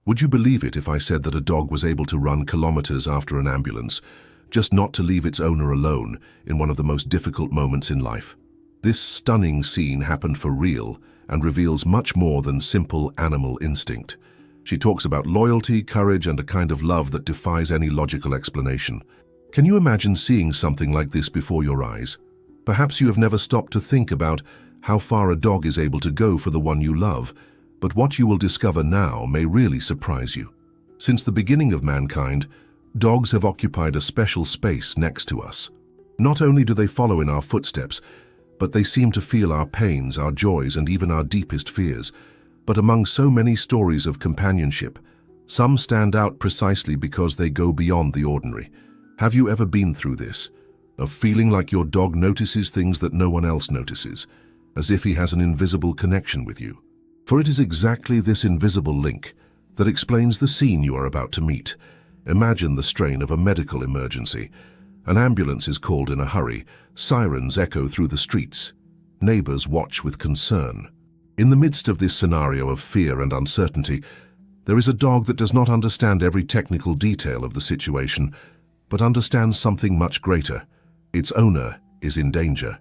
Would you believe it if I said that a dog was able to run kilometers after an ambulance, just not to leave its owner alone in one of the most difficult moments in life? This stunning scene happened for real and reveals much more than simple animal instinct. She talks about loyalty, courage, and a kind of love that defies any logical explanation. Can you imagine seeing something like this before your eyes? Perhaps you have never stopped to think about how far a dog is able to go for the one you love, but what you will discover now may really surprise you. Since the beginning of mankind, dogs have occupied a special space next to us. Not only do they follow in our footsteps, but they seem to feel our pains, our joys, and even our deepest fears. But among so many stories of companionship, some stand out precisely because they go beyond the ordinary. Have you ever been through this? Of feeling like your dog notices things that no one else notices, as if he has an invisible connection with you? For it is exactly this invisible link that explains the scene you are about to meet. Imagine the strain of a medical emergency. An ambulance is called in a hurry, sirens echo through the streets. Neighbors watch with concern. In the midst of this scenario of fear and uncertainty, there is a dog that does not understand every technical detail of the situation, but understands something much greater. Its owner is in danger.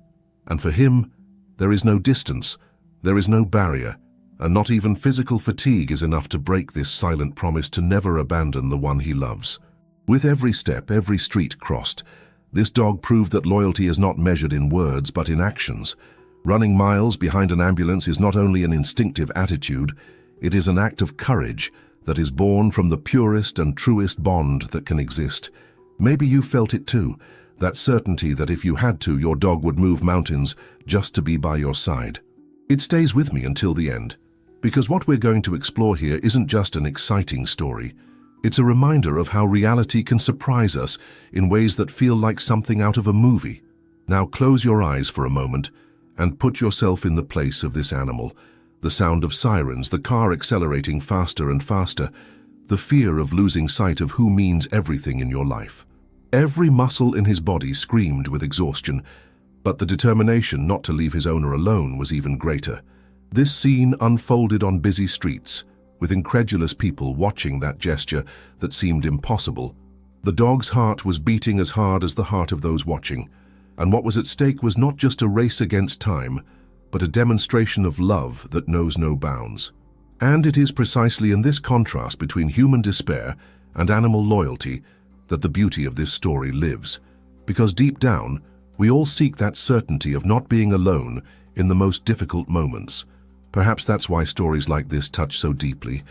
And for him, there is no distance, there is no barrier, and not even physical fatigue is enough to break this silent promise to never abandon the one he loves. With every step, every street crossed, this dog proved that loyalty is not measured in words but in actions. Running miles behind an ambulance is not only an instinctive attitude, it is an act of courage that is born from the purest and truest bond that can exist. Maybe you felt it too, that certainty that if you had to, your dog would move mountains just to be by your side. It stays with me until the end, because what we're going to explore here isn't just an exciting story. It's a reminder of how reality can surprise us in ways that feel like something out of a movie. Now close your eyes for a moment and put yourself in the place of this animal. The sound of sirens, the car accelerating faster and faster, the fear of losing sight of who means everything in your life. Every muscle in his body screamed with exhaustion, but the determination not to leave his owner alone was even greater. This scene unfolded on busy streets, with incredulous people watching that gesture that seemed impossible. The dog's heart was beating as hard as the heart of those watching, and what was at stake was not just a race against time, but a demonstration of love that knows no bounds. And it is precisely in this contrast between human despair and animal loyalty that the beauty of this story lives, because deep down, we all seek that certainty of not being alone in the most difficult moments. Perhaps that's why stories like this touch so deeply.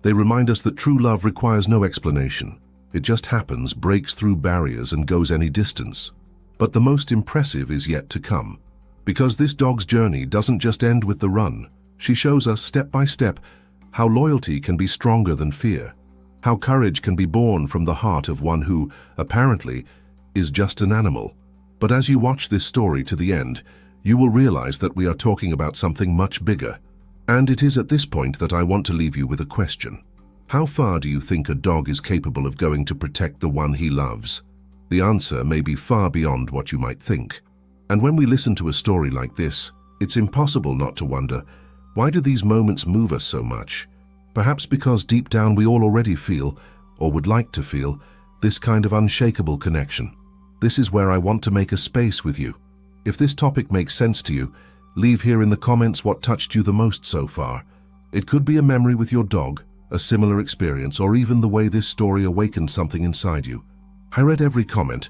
They remind us that true love requires no explanation. It just happens, breaks through barriers, and goes any distance. But the most impressive is yet to come, because this dog's journey doesn't just end with the run. She shows us step by step how loyalty can be stronger than fear, how courage can be born from the heart of one who, apparently, is just an animal. But as you watch this story to the end, you will realize that we are talking about something much bigger. And it is at this point that I want to leave you with a question. How far do you think a dog is capable of going to protect the one he loves? The answer may be far beyond what you might think. And when we listen to a story like this, it's impossible not to wonder, why do these moments move us so much? Perhaps because deep down we all already feel, or would like to feel, this kind of unshakable connection. This is where I want to make a space with you. If this topic makes sense to you, leave here in the comments what touched you the most so far. It could be a memory with your dog, a similar experience, or even the way this story awakened something inside you. I read every comment,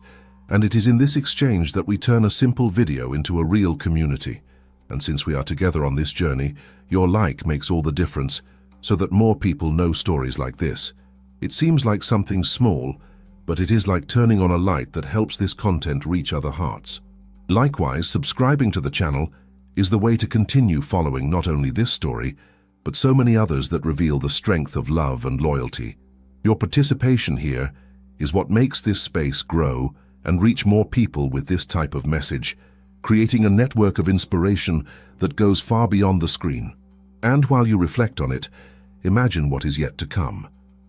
and it is in this exchange that we turn a simple video into a real community. And since we are together on this journey, your like makes all the difference, so that more people know stories like this. It seems like something small, but it is like turning on a light that helps this content reach other hearts. Likewise, subscribing to the channel is the way to continue following not only this story, but so many others that reveal the strength of love and loyalty. Your participation here is what makes this space grow and reach more people with this type of message, creating a network of inspiration that goes far beyond the screen. And while you reflect on it, imagine what is yet to come.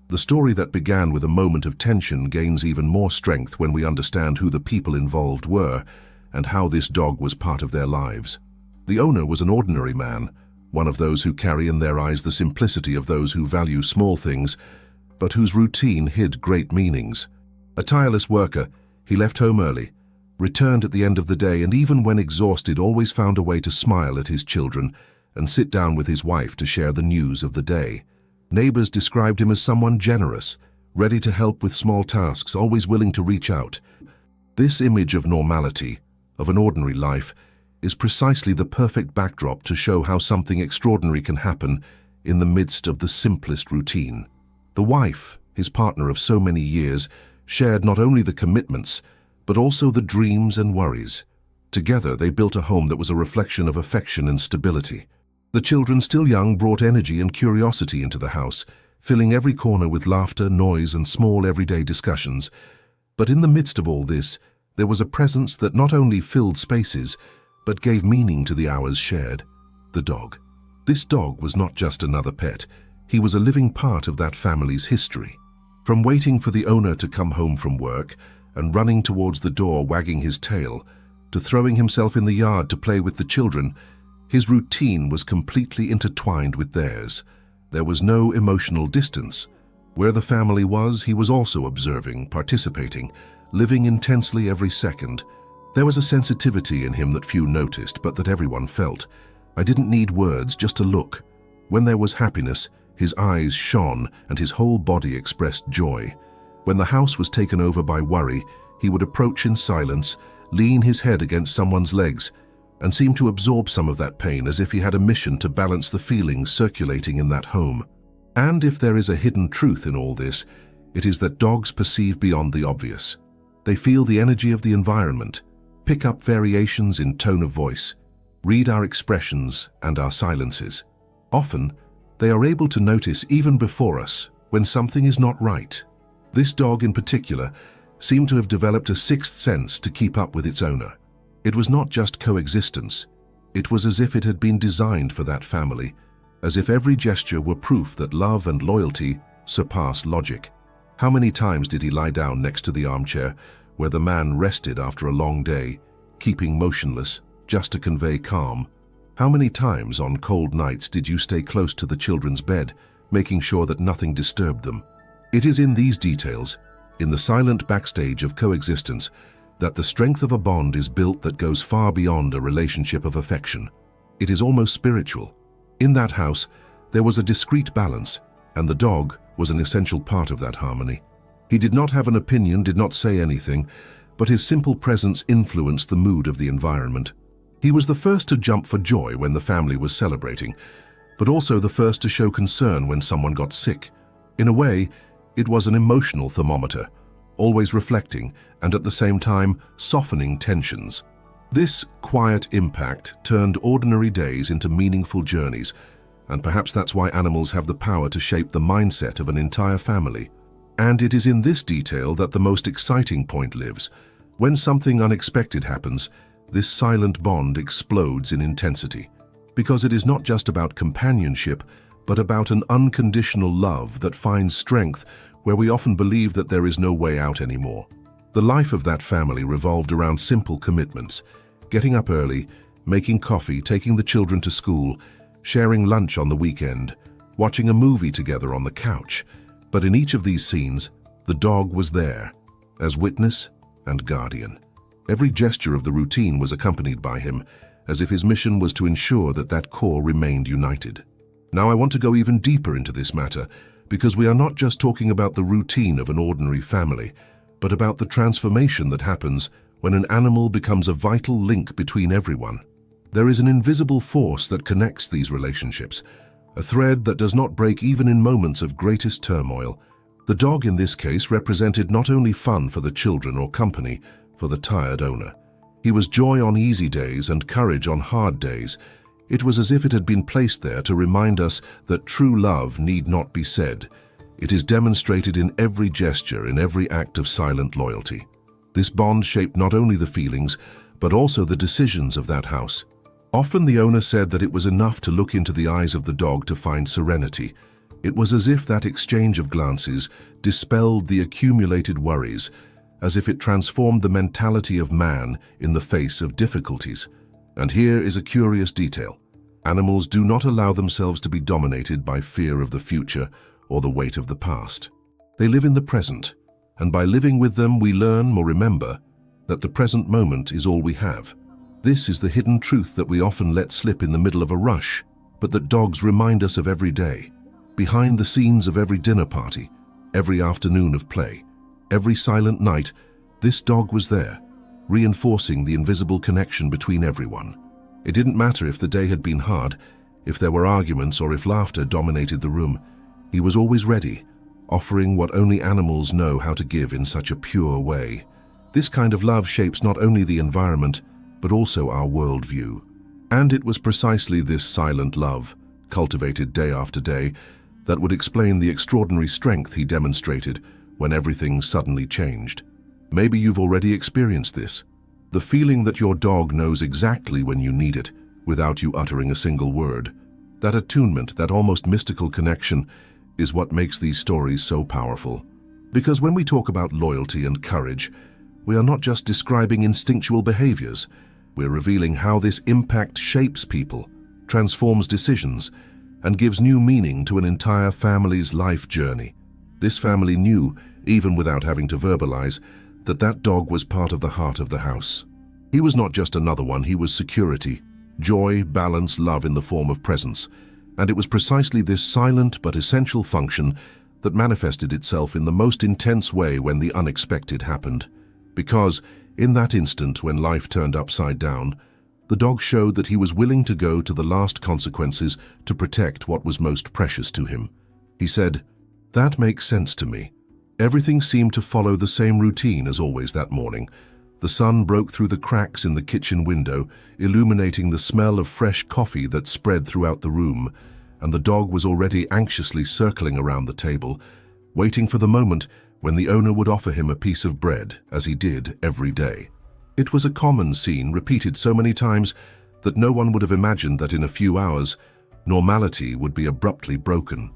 The story that began with a moment of tension gains even more strength when we understand who the people involved were and how this dog was part of their lives. The owner was an ordinary man, one of those who carry in their eyes the simplicity of those who value small things, but whose routine hid great meanings. A tireless worker, he left home early, returned at the end of the day, and even when exhausted always found a way to smile at his children and sit down with his wife to share the news of the day. Neighbors described him as someone generous, ready to help with small tasks, always willing to reach out. This image of normality, of an ordinary life, is precisely the perfect backdrop to show how something extraordinary can happen in the midst of the simplest routine. The wife, his partner of so many years, shared not only the commitments, but also the dreams and worries. Together, they built a home that was a reflection of affection and stability. The children, still young, brought energy and curiosity into the house, filling every corner with laughter, noise, and small everyday discussions. But in the midst of all this, there was a presence that not only filled spaces, but gave meaning to the hours shared: the dog. This dog was not just another pet. He was a living part of that family's history. From waiting for the owner to come home from work and running towards the door wagging his tail, to throwing himself in the yard to play with the children, his routine was completely intertwined with theirs. There was no emotional distance. Where the family was, he was also observing, participating, living intensely every second. There was a sensitivity in him that few noticed, but that everyone felt. I didn't need words, just a look. When there was happiness, his eyes shone and his whole body expressed joy. When the house was taken over by worry, he would approach in silence, lean his head against someone's legs, and seem to absorb some of that pain, as if he had a mission to balance the feelings circulating in that home. And if there is a hidden truth in all this, it is that dogs perceive beyond the obvious. They feel the energy of the environment, pick up variations in tone of voice, read our expressions and our silences. Often, they are able to notice even before us when something is not right. This dog in particular seemed to have developed a sixth sense to keep up with its owner. It was not just coexistence. It was as if it had been designed for that family, as if every gesture were proof that love and loyalty surpass logic. How many times did he lie down next to the armchair where the man rested after a long day, keeping motionless just to convey calm? How many times on cold nights did you stay close to the children's bed, making sure that nothing disturbed them? It is in these details, in the silent backstage of coexistence, that the strength of a bond is built that goes far beyond a relationship of affection. It is almost spiritual. In that house, there was a discreet balance, and the dog was an essential part of that harmony. He did not have an opinion, did not say anything, but his simple presence influenced the mood of the environment. He was the first to jump for joy when the family was celebrating, but also the first to show concern when someone got sick. In a way, it was an emotional thermometer, always reflecting and at the same time softening tensions. This quiet impact turned ordinary days into meaningful journeys, and perhaps that's why animals have the power to shape the mindset of an entire family. And it is in this detail that the most exciting point lives. When something unexpected happens, this silent bond explodes in intensity, because it is not just about companionship, but about an unconditional love that finds strength where we often believe that there is no way out anymore. The life of that family revolved around simple commitments: getting up early, making coffee, taking the children to school, sharing lunch on the weekend, watching a movie together on the couch. But in each of these scenes, the dog was there, as witness and guardian. Every gesture of the routine was accompanied by him, as if his mission was to ensure that that core remained united. Now I want to go even deeper into this matter, because we are not just talking about the routine of an ordinary family, but about the transformation that happens when an animal becomes a vital link between everyone. There is an invisible force that connects these relationships, a thread that does not break even in moments of greatest turmoil. The dog in this case represented not only fun for the children or company for the tired owner. He was joy on easy days and courage on hard days. It was as if it had been placed there to remind us that true love need not be said. It is demonstrated in every gesture, in every act of silent loyalty. This bond shaped not only the feelings, but also the decisions of that house. Often the owner said that it was enough to look into the eyes of the dog to find serenity. It was as if that exchange of glances dispelled the accumulated worries, as if it transformed the mentality of man in the face of difficulties. And here is a curious detail. Animals do not allow themselves to be dominated by fear of the future or the weight of the past. They live in the present, and by living with them we learn or remember that the present moment is all we have. This is the hidden truth that we often let slip in the middle of a rush, but that dogs remind us of every day. Behind the scenes of every dinner party, every afternoon of play, every silent night, this dog was there, reinforcing the invisible connection between everyone. It didn't matter if the day had been hard, if there were arguments, or if laughter dominated the room. He was always ready, offering what only animals know how to give in such a pure way. This kind of love shapes not only the environment, but also our worldview. And it was precisely this silent love, cultivated day after day, that would explain the extraordinary strength he demonstrated when everything suddenly changed. Maybe you've already experienced this. The feeling that your dog knows exactly when you need it, without you uttering a single word. That attunement, that almost mystical connection, is what makes these stories so powerful. Because when we talk about loyalty and courage, we are not just describing instinctual behaviors. We're revealing how this impact shapes people, transforms decisions, and gives new meaning to an entire family's life journey. This family knew, even without having to verbalize, that dog was part of the heart of the house. He was not just another one, he was security, joy, balance, love in the form of presence. And it was precisely this silent but essential function that manifested itself in the most intense way when the unexpected happened. Because, in that instant when life turned upside down, the dog showed that he was willing to go to the last consequences to protect what was most precious to him. He said, "That makes sense to me." Everything seemed to follow the same routine as always that morning. The sun broke through the cracks in the kitchen window, illuminating the smell of fresh coffee that spread throughout the room, and the dog was already anxiously circling around the table, waiting for the moment when the owner would offer him a piece of bread, as he did every day. It was a common scene, repeated so many times that no one would have imagined that in a few hours, normality would be abruptly broken.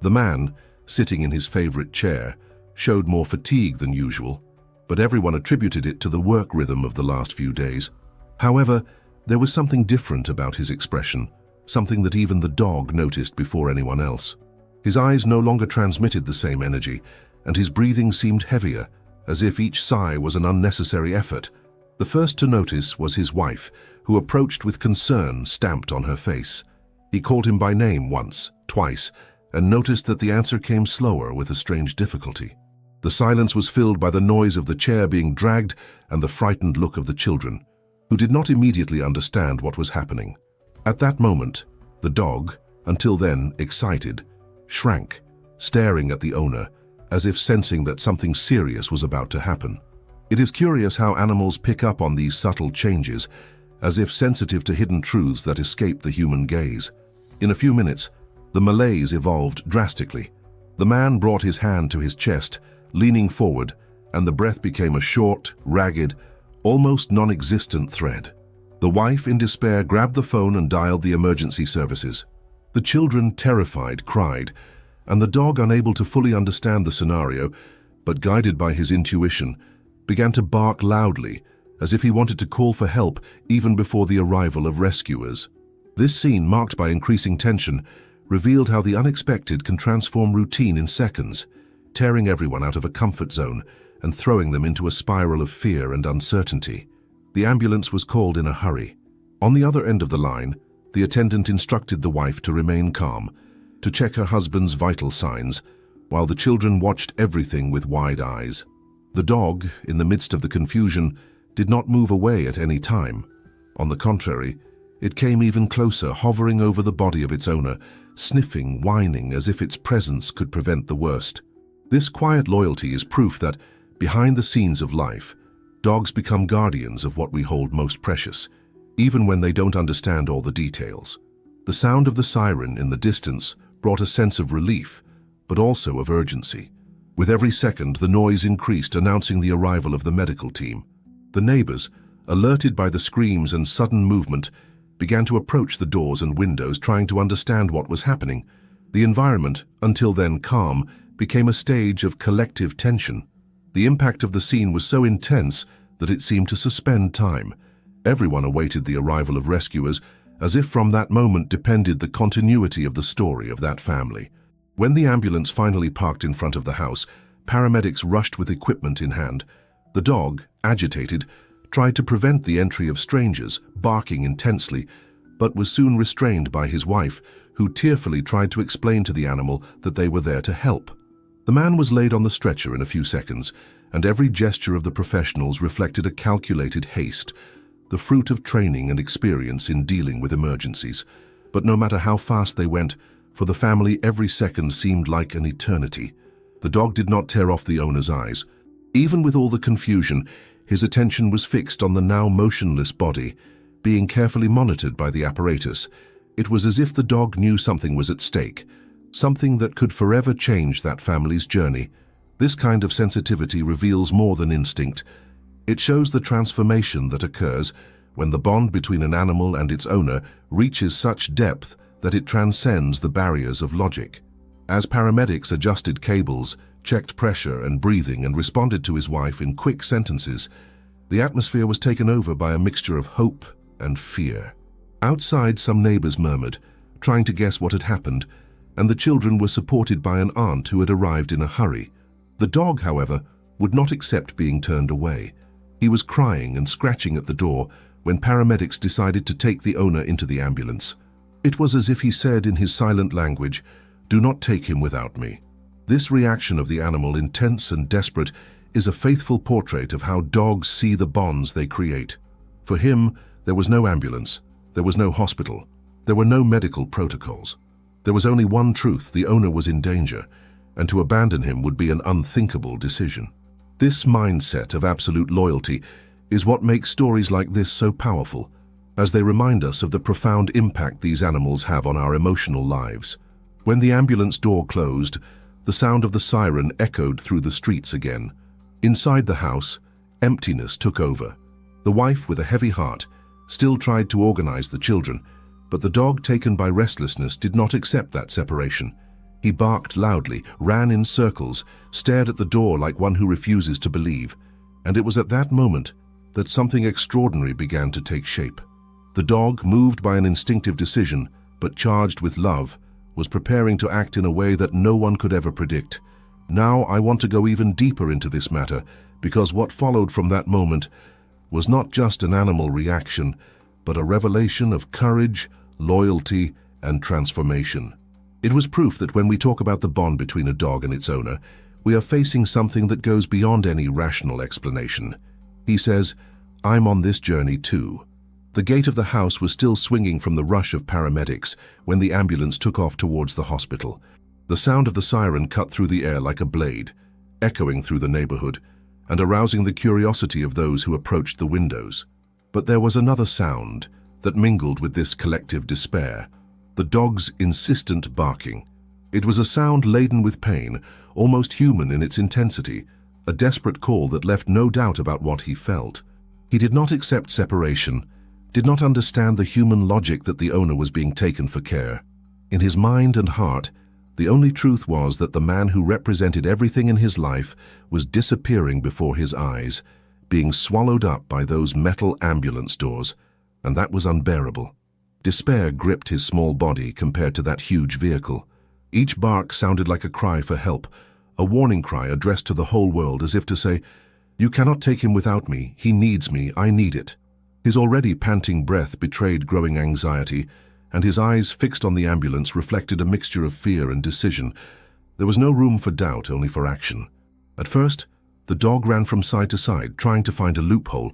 The man, sitting in his favorite chair, showed more fatigue than usual, but everyone attributed it to the work rhythm of the last few days. However, there was something different about his expression, something that even the dog noticed before anyone else. His eyes no longer transmitted the same energy, and his breathing seemed heavier, as if each sigh was an unnecessary effort. The first to notice was his wife, who approached with concern stamped on her face. He called him by name once, twice, and noticed that the answer came slower with a strange difficulty. The silence was filled by the noise of the chair being dragged and the frightened look of the children, who did not immediately understand what was happening. At that moment, the dog, until then excited, shrank, staring at the owner, as if sensing that something serious was about to happen. It is curious how animals pick up on these subtle changes, as if sensitive to hidden truths that escape the human gaze. In a few minutes, the malaise evolved drastically. The man brought his hand to his chest, leaning forward, and the breath became a short, ragged, almost non-existent thread. The wife, in despair, grabbed the phone and dialed the emergency services. The children, terrified, cried, and the dog, unable to fully understand the scenario, but guided by his intuition, began to bark loudly, as if he wanted to call for help even before the arrival of rescuers. This scene, marked by increasing tension, revealed how the unexpected can transform routine in seconds, tearing everyone out of a comfort zone and throwing them into a spiral of fear and uncertainty. The ambulance was called in a hurry. On the other end of the line, the attendant instructed the wife to remain calm, to check her husband's vital signs, while the children watched everything with wide eyes. The dog, in the midst of the confusion, did not move away at any time. On the contrary, it came even closer, hovering over the body of its owner, sniffing, whining, as if its presence could prevent the worst. This quiet loyalty is proof that, behind the scenes of life, dogs become guardians of what we hold most precious, even when they don't understand all the details. The sound of the siren in the distance brought a sense of relief, but also of urgency. With every second, the noise increased, announcing the arrival of the medical team. The neighbors, alerted by the screams and sudden movement, began to approach the doors and windows, trying to understand what was happening. The environment, until then calm, became a stage of collective tension. The impact of the scene was so intense that it seemed to suspend time. Everyone awaited the arrival of rescuers, as if from that moment depended the continuity of the story of that family. When the ambulance finally parked in front of the house, paramedics rushed with equipment in hand. The dog, agitated, tried to prevent the entry of strangers, barking intensely, but was soon restrained by his wife, who tearfully tried to explain to the animal that they were there to help. The man was laid on the stretcher in a few seconds, and every gesture of the professionals reflected a calculated haste, the fruit of training and experience in dealing with emergencies. But no matter how fast they went, for the family every second seemed like an eternity. The dog did not tear off the owner's eyes. Even with all the confusion, his attention was fixed on the now motionless body, being carefully monitored by the apparatus. It was as if the dog knew something was at stake, something that could forever change that family's journey. This kind of sensitivity reveals more than instinct. It shows the transformation that occurs when the bond between an animal and its owner reaches such depth that it transcends the barriers of logic. As paramedics adjusted cables, checked pressure and breathing, and responded to his wife in quick sentences, the atmosphere was taken over by a mixture of hope and fear. Outside, some neighbors murmured, trying to guess what had happened, and the children were supported by an aunt who had arrived in a hurry. The dog, however, would not accept being turned away. He was crying and scratching at the door when paramedics decided to take the owner into the ambulance. It was as if he said in his silent language, "Do not take him without me." This reaction of the animal, intense and desperate, is a faithful portrait of how dogs see the bonds they create. For him, there was no ambulance, there was no hospital, there were no medical protocols. There was only one truth: the owner was in danger, and to abandon him would be an unthinkable decision. This mindset of absolute loyalty is what makes stories like this so powerful, as they remind us of the profound impact these animals have on our emotional lives. When the ambulance door closed, the sound of the siren echoed through the streets again. Inside the house, emptiness took over. The wife, with a heavy heart, still tried to organize the children, but the dog, taken by restlessness, did not accept that separation. He barked loudly, ran in circles, stared at the door like one who refuses to believe, and it was at that moment that something extraordinary began to take shape. The dog, moved by an instinctive decision, but charged with love, was preparing to act in a way that no one could ever predict. Now I want to go even deeper into this matter, because what followed from that moment was not just an animal reaction, but a revelation of courage, loyalty, and transformation. It was proof that when we talk about the bond between a dog and its owner, we are facing something that goes beyond any rational explanation. He says, "I'm on this journey too." The gate of the house was still swinging from the rush of paramedics when the ambulance took off towards the hospital. The sound of the siren cut through the air like a blade, echoing through the neighborhood and arousing the curiosity of those who approached the windows. But there was another sound that mingled with this collective despair: the dog's insistent barking. It was a sound laden with pain, almost human in its intensity, a desperate call that left no doubt about what he felt. He did not accept separation, did not understand the human logic that the owner was being taken for care. In his mind and heart, the only truth was that the man who represented everything in his life was disappearing before his eyes, being swallowed up by those metal ambulance doors, and that was unbearable. Despair gripped his small body compared to that huge vehicle. Each bark sounded like a cry for help, a warning cry addressed to the whole world, as if to say, "You cannot take him without me. He needs me. I need it." His already panting breath betrayed growing anxiety, and his eyes, fixed on the ambulance, reflected a mixture of fear and decision. There was no room for doubt, only for action. At first, the dog ran from side to side, trying to find a loophole,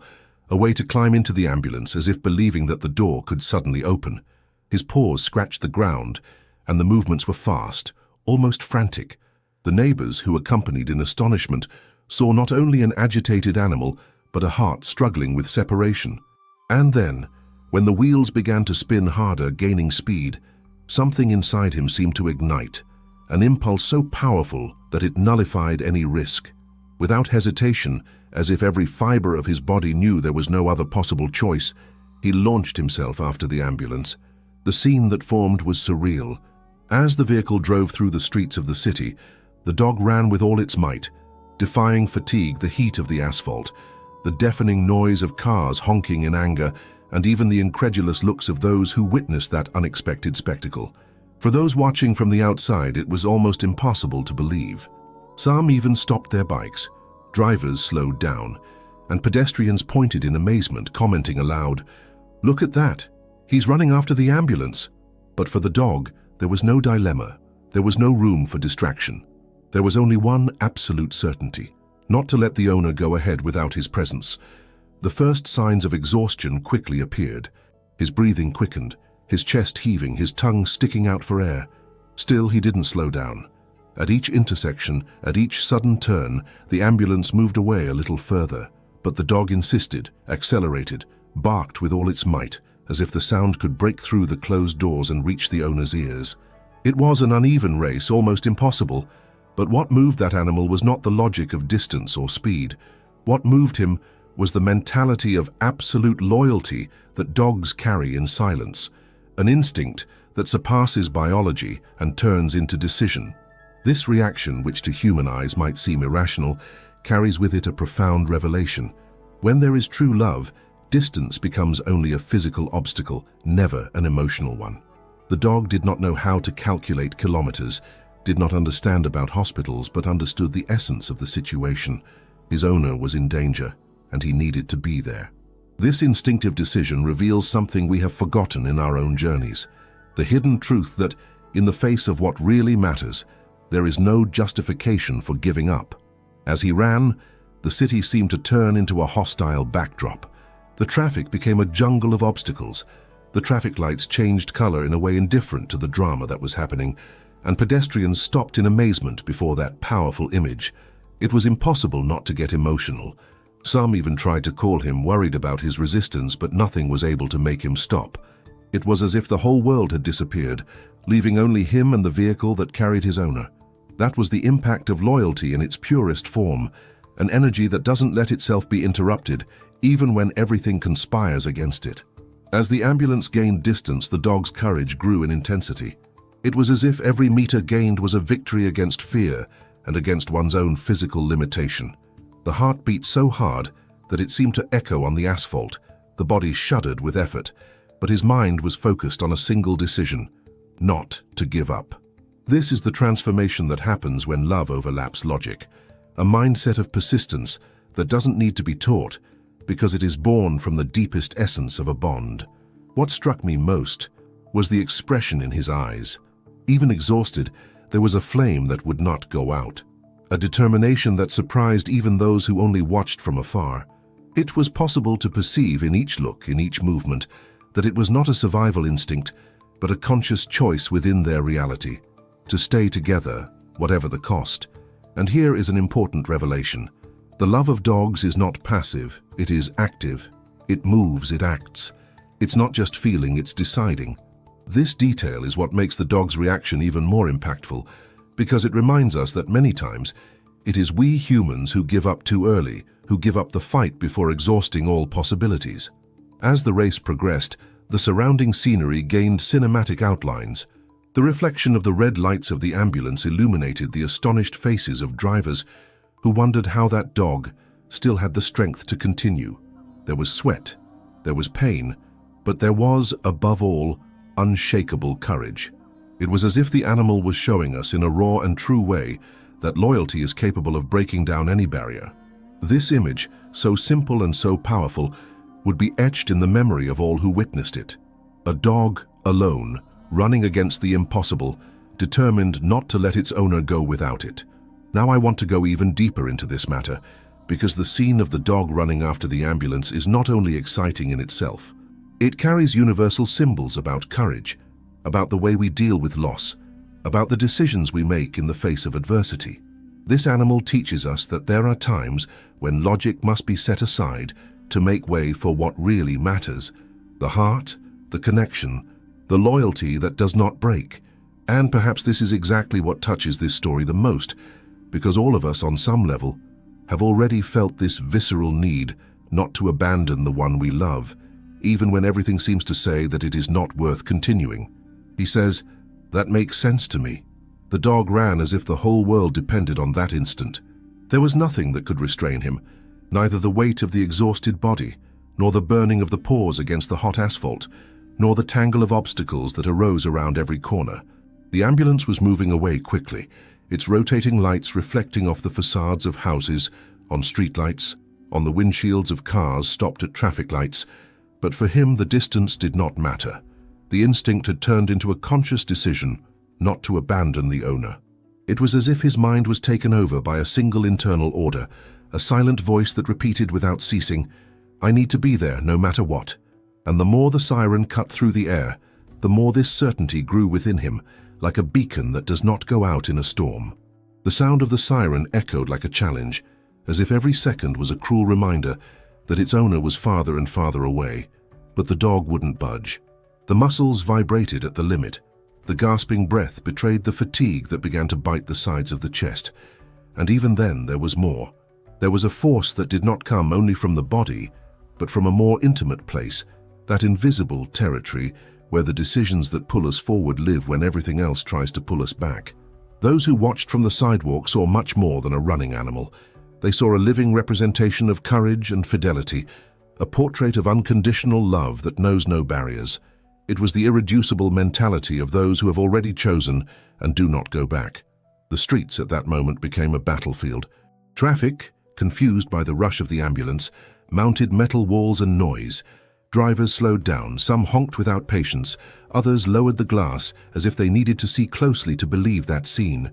a way to climb into the ambulance, as if believing that the door could suddenly open. His paws scratched the ground, and the movements were fast, almost frantic. The neighbors, who accompanied in astonishment, saw not only an agitated animal, but a heart struggling with separation. And then, when the wheels began to spin harder, gaining speed, something inside him seemed to ignite, an impulse so powerful that it nullified any risk. Without hesitation, as if every fiber of his body knew there was no other possible choice, he launched himself after the ambulance. The scene that formed was surreal. As the vehicle drove through the streets of the city, the dog ran with all its might, defying fatigue, the heat of the asphalt, the deafening noise of cars honking in anger, and even the incredulous looks of those who witnessed that unexpected spectacle. For those watching from the outside, it was almost impossible to believe. Some even stopped their bikes, drivers slowed down, and pedestrians pointed in amazement, commenting aloud, "Look at that! He's running after the ambulance!" But for the dog, there was no dilemma. There was no room for distraction. There was only one absolute certainty: not to let the owner go ahead without his presence. The first signs of exhaustion quickly appeared. His breathing quickened, his chest heaving, his tongue sticking out for air. Still, he didn't slow down. At each intersection, at each sudden turn, the ambulance moved away a little further. But the dog insisted, accelerated, barked with all its might, as if the sound could break through the closed doors and reach the owner's ears. It was an uneven race, almost impossible. But what moved that animal was not the logic of distance or speed. What moved him was the mentality of absolute loyalty that dogs carry in silence, an instinct that surpasses biology and turns into decision. This reaction, which to human eyes might seem irrational, carries with it a profound revelation. When there is true love, distance becomes only a physical obstacle, never an emotional one. The dog did not know how to calculate kilometers, did not understand about hospitals, but understood the essence of the situation. His owner was in danger, and he needed to be there. This instinctive decision reveals something we have forgotten in our own journeys: the hidden truth that, in the face of what really matters, there is no justification for giving up. As he ran, the city seemed to turn into a hostile backdrop. The traffic became a jungle of obstacles. The traffic lights changed color in a way indifferent to the drama that was happening, and pedestrians stopped in amazement before that powerful image. It was impossible not to get emotional. Some even tried to call him, worried about his resistance, but nothing was able to make him stop. It was as if the whole world had disappeared, leaving only him and the vehicle that carried his owner. That was the impact of loyalty in its purest form, an energy that doesn't let itself be interrupted, even when everything conspires against it. As the ambulance gained distance, the dog's courage grew in intensity. It was as if every meter gained was a victory against fear and against one's own physical limitation. The heart beat so hard that it seemed to echo on the asphalt. The body shuddered with effort, but his mind was focused on a single decision: not to give up. This is the transformation that happens when love overlaps logic, a mindset of persistence that doesn't need to be taught because it is born from the deepest essence of a bond. What struck me most was the expression in his eyes. Even exhausted, there was a flame that would not go out, a determination that surprised even those who only watched from afar. It was possible to perceive in each look, in each movement, that it was not a survival instinct, but a conscious choice within their reality, to stay together, whatever the cost. And here is an important revelation. The love of dogs is not passive, it is active. It moves, it acts. It's not just feeling, it's deciding. This detail is what makes the dog's reaction even more impactful, because it reminds us that many times it is we humans who give up too early, who give up the fight before exhausting all possibilities. As the race progressed, the surrounding scenery gained cinematic outlines. The reflection of the red lights of the ambulance illuminated the astonished faces of drivers who wondered how that dog still had the strength to continue. There was sweat, there was pain, but there was, above all, unshakable courage. It was as if the animal was showing us in a raw and true way that loyalty is capable of breaking down any barrier. This image, so simple and so powerful, would be etched in the memory of all who witnessed it. A dog, alone, running against the impossible, determined not to let its owner go without it. Now I want to go even deeper into this matter, because the scene of the dog running after the ambulance is not only exciting in itself. It carries universal symbols about courage, about the way we deal with loss, about the decisions we make in the face of adversity. This animal teaches us that there are times when logic must be set aside to make way for what really matters: the heart, the connection, the loyalty that does not break. And perhaps this is exactly what touches this story the most, because all of us on some level have already felt this visceral need not to abandon the one we love, even when everything seems to say that it is not worth continuing. He says, "That makes sense to me." The dog ran as if the whole world depended on that instant. There was nothing that could restrain him, neither the weight of the exhausted body, nor the burning of the pores against the hot asphalt, nor the tangle of obstacles that arose around every corner. The ambulance was moving away quickly, its rotating lights reflecting off the facades of houses, on streetlights, on the windshields of cars stopped at traffic lights. But for him, the distance did not matter. The instinct had turned into a conscious decision not to abandon the owner. It was as if his mind was taken over by a single internal order, a silent voice that repeated without ceasing, "I need to be there no matter what." And the more the siren cut through the air, the more this certainty grew within him, like a beacon that does not go out in a storm. The sound of the siren echoed like a challenge, as if every second was a cruel reminder that its owner was farther and farther away. But the dog wouldn't budge. The muscles vibrated at the limit. The gasping breath betrayed the fatigue that began to bite the sides of the chest. And even then there was more. There was a force that did not come only from the body, but from a more intimate place, that invisible territory where the decisions that pull us forward live when everything else tries to pull us back. Those who watched from the sidewalk saw much more than a running animal. They saw a living representation of courage and fidelity, a portrait of unconditional love that knows no barriers. It was the irreducible mentality of those who have already chosen and do not go back. The streets at that moment became a battlefield. Traffic, confused by the rush of the ambulance, mounted metal walls and noise. Drivers slowed down, some honked without patience, others lowered the glass as if they needed to see closely to believe that scene.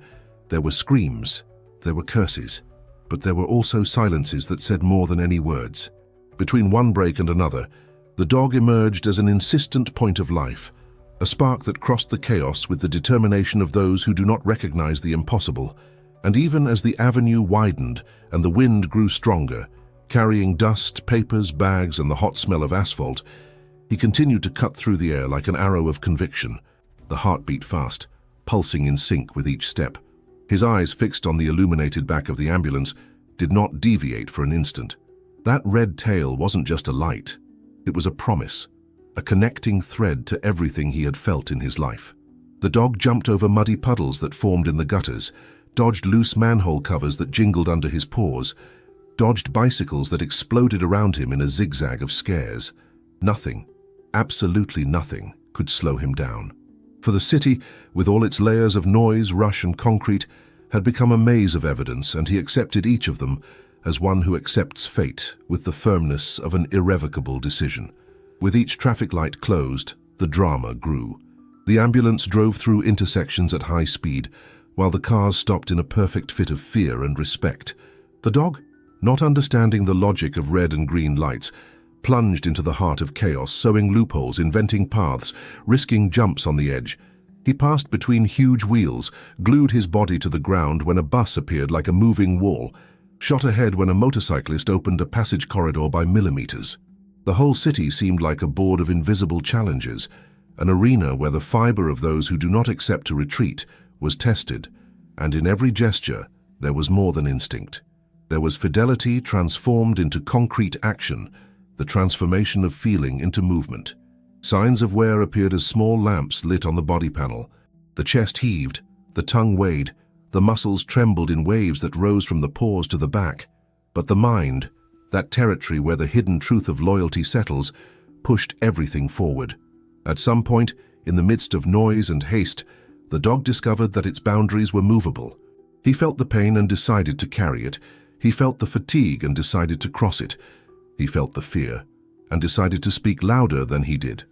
There were screams, there were curses, but there were also silences that said more than any words. Between one break and another, the dog emerged as an insistent point of life, a spark that crossed the chaos with the determination of those who do not recognize the impossible. And even as the avenue widened and the wind grew stronger, carrying dust, papers, bags, and the hot smell of asphalt, he continued to cut through the air like an arrow of conviction. The heart beat fast, pulsing in sync with each step. His eyes, fixed on the illuminated back of the ambulance, did not deviate for an instant. That red tail wasn't just a light. It was a promise, a connecting thread to everything he had felt in his life. The dog jumped over muddy puddles that formed in the gutters, dodged loose manhole covers that jingled under his paws, dodged bicycles that exploded around him in a zigzag of scares. Nothing, absolutely nothing, could slow him down. For the city, with all its layers of noise, rush, and concrete, had become a maze of evidence, and he accepted each of them as one who accepts fate with the firmness of an irrevocable decision. With each traffic light closed, the drama grew. The ambulance drove through intersections at high speed, while the cars stopped in a perfect fit of fear and respect. The dog, not understanding the logic of red and green lights, plunged into the heart of chaos, sowing loopholes, inventing paths, risking jumps on the edge. He passed between huge wheels, glued his body to the ground when a bus appeared like a moving wall, shot ahead when a motorcyclist opened a passage corridor by millimeters. The whole city seemed like a board of invisible challenges, an arena where the fiber of those who do not accept to retreat was tested, and in every gesture there was more than instinct. There was fidelity transformed into concrete action, the transformation of feeling into movement. Signs of wear appeared as small lamps lit on the body panel. The chest heaved, the tongue weighed, the muscles trembled in waves that rose from the pores to the back. But the mind, that territory where the hidden truth of loyalty settles, pushed everything forward. At some point, in the midst of noise and haste, the dog discovered that its boundaries were movable. He felt the pain and decided to carry it. He felt the fatigue and decided to cross it. He felt the fear and decided to speak louder than he did.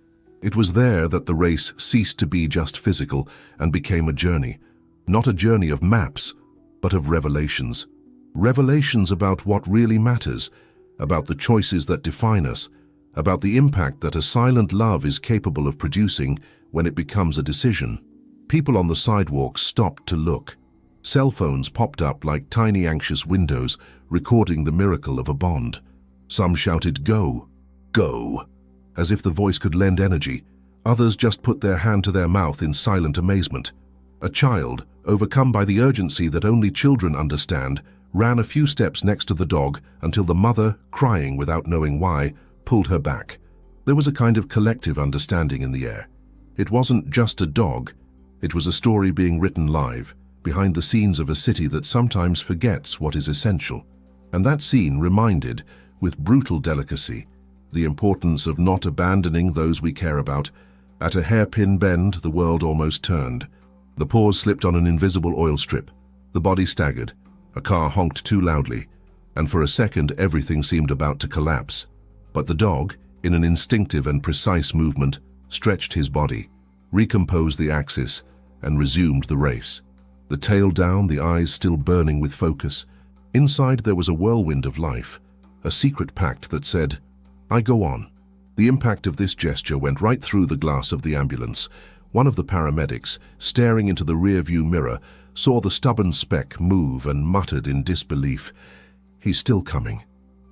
It was there that the race ceased to be just physical and became a journey. Not a journey of maps, but of revelations. Revelations about what really matters, about the choices that define us, about the impact that a silent love is capable of producing when it becomes a decision. People on the sidewalk stopped to look. Cell phones popped up like tiny anxious windows, recording the miracle of a bond. Some shouted, "Go, go," as if the voice could lend energy. Others just put their hand to their mouth in silent amazement. A child, overcome by the urgency that only children understand, ran a few steps next to the dog until the mother, crying without knowing why, pulled her back. There was a kind of collective understanding in the air. It wasn't just a dog. It was a story being written live, behind the scenes of a city that sometimes forgets what is essential. And that scene reminded, with brutal delicacy, the importance of not abandoning those we care about. At a hairpin bend, the world almost turned. The paws slipped on an invisible oil strip. The body staggered. A car honked too loudly, and for a second everything seemed about to collapse. But the dog, in an instinctive and precise movement, stretched his body, recomposed the axis, and resumed the race. The tail down, the eyes still burning with focus. Inside there was a whirlwind of life, a secret pact that said, "I go on." The impact of this gesture went right through the glass of the ambulance. One of the paramedics, staring into the rear-view mirror, saw the stubborn speck move and muttered in disbelief, "He's still coming."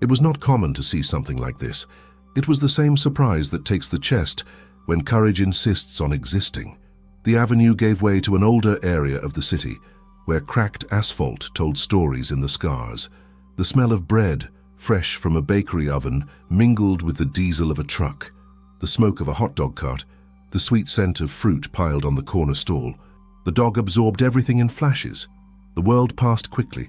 It was not common to see something like this. It was the same surprise that takes the chest when courage insists on existing. The avenue gave way to an older area of the city, where cracked asphalt told stories in the scars. The smell of bread, fresh from a bakery oven, mingled with the diesel of a truck, the smoke of a hot dog cart, the sweet scent of fruit piled on the corner stall. The dog absorbed everything in flashes. The world passed quickly,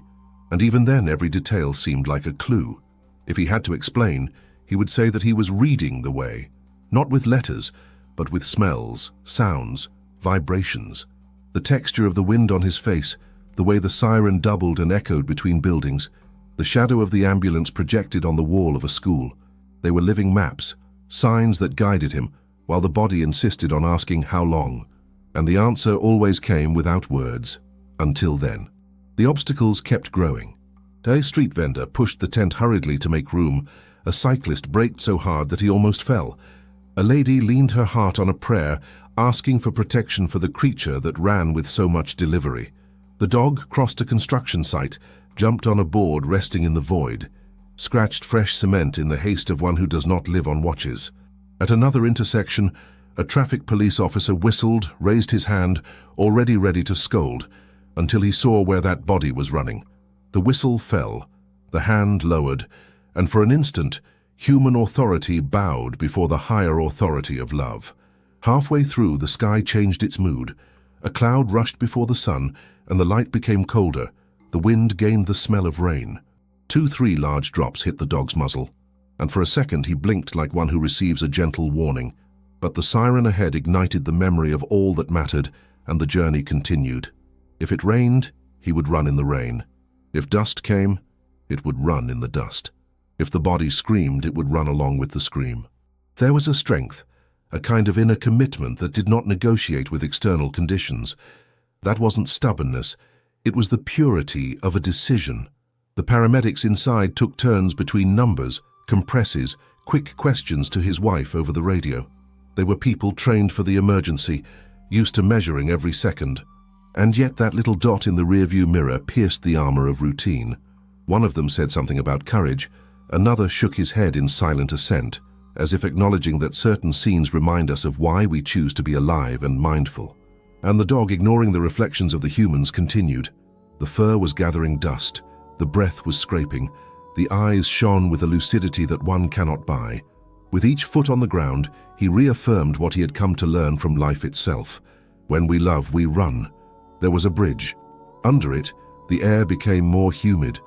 and even then every detail seemed like a clue. If he had to explain, he would say that he was reading the way, not with letters, but with smells, sounds, vibrations. The texture of the wind on his face, the way the siren doubled and echoed between buildings, the shadow of the ambulance projected on the wall of a school. They were living maps, signs that guided him, while the body insisted on asking how long. And the answer always came without words, until then. The obstacles kept growing. A street vendor pushed the tent hurriedly to make room. A cyclist braked so hard that he almost fell. A lady leaned her heart on a prayer, asking for protection for the creature that ran with so much delivery. The dog crossed a construction site, jumped on a board resting in the void, scratched fresh cement in the haste of one who does not live on watches. At another intersection, a traffic police officer whistled, raised his hand, already ready to scold, until he saw where that body was running. The whistle fell, the hand lowered, and for an instant, human authority bowed before the higher authority of love. Halfway through, the sky changed its mood. A cloud rushed before the sun, and the light became colder. The wind gained the smell of rain. 2-3 large drops hit the dog's muzzle, and for a second he blinked like one who receives a gentle warning. But the siren ahead ignited the memory of all that mattered, and the journey continued. If it rained, he would run in the rain. If dust came, it would run in the dust. If the body screamed, it would run along with the scream. There was a strength, a kind of inner commitment that did not negotiate with external conditions. That wasn't stubbornness, it was the purity of a decision. The paramedics inside took turns between numbers, compresses, quick questions to his wife over the radio. They were people trained for the emergency, used to measuring every second. And yet that little dot in the rearview mirror pierced the armor of routine. One of them said something about courage, another shook his head in silent assent, as if acknowledging that certain scenes remind us of why we choose to be alive and mindful. And the dog, ignoring the reflections of the humans, continued. The fur was gathering dust, the breath was scraping, the eyes shone with a lucidity that one cannot buy. With each foot on the ground, he reaffirmed what he had come to learn from life itself. When we love, we run. There was a bridge. Under it, the air became more humid.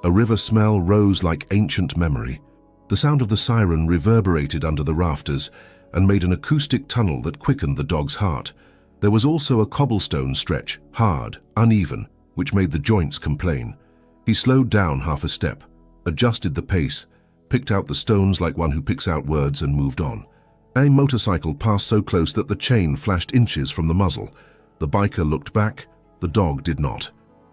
A river smell rose like ancient memory. The sound of the siren reverberated under the rafters and made an acoustic tunnel that quickened the dog's heart. There was also a cobblestone stretch, hard, uneven, which made the joints complain. He slowed down half a step, adjusted the pace, picked out the stones like one who picks out words, and moved on. A motorcycle passed so close that the chain flashed inches from the muzzle. The biker looked back, the dog did not.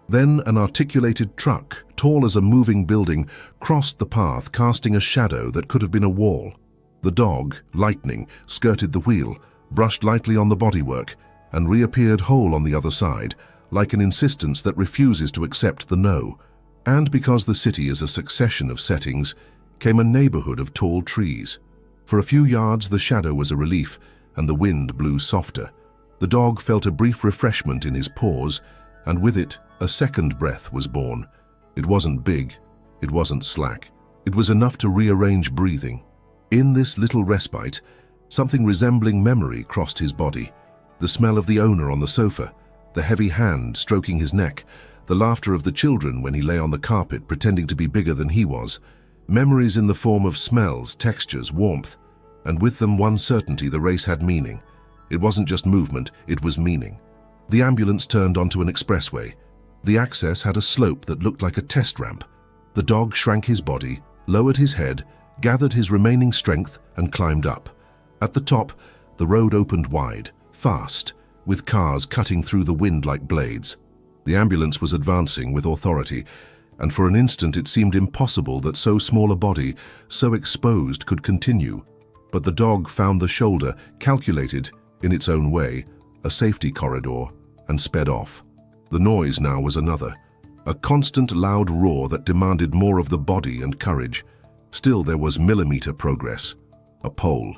Then an articulated truck, tall as a moving building, crossed the path, casting a shadow that could have been a wall. The dog, lightning, skirted the wheel, brushed lightly on the bodywork, and reappeared whole on the other side, like an insistence that refuses to accept the no. And because the city is a succession of settings, came a neighborhood of tall trees. For a few yards the shadow was a relief, and the wind blew softer. The dog felt a brief refreshment in his paws, and with it a second breath was born. It wasn't big, it wasn't slack. It was enough to rearrange breathing. In this little respite, something resembling memory crossed his body. The smell of the owner on the sofa, the heavy hand stroking his neck, the laughter of the children when he lay on the carpet pretending to be bigger than he was. Memories in the form of smells, textures, warmth, and with them one certainty: the race had meaning. It wasn't just movement, it was meaning. The ambulance turned onto an expressway. The access had a slope that looked like a test ramp. The dog shrank his body, lowered his head, gathered his remaining strength, and climbed up. At the top, the road opened wide, fast, with cars cutting through the wind like blades. The ambulance was advancing with authority, and for an instant it seemed impossible that so small a body, so exposed, could continue. But the dog found the shoulder, calculated, in its own way, a safety corridor, and sped off. The noise now was another, a constant loud roar that demanded more of the body and courage. Still there was millimeter progress. A pole,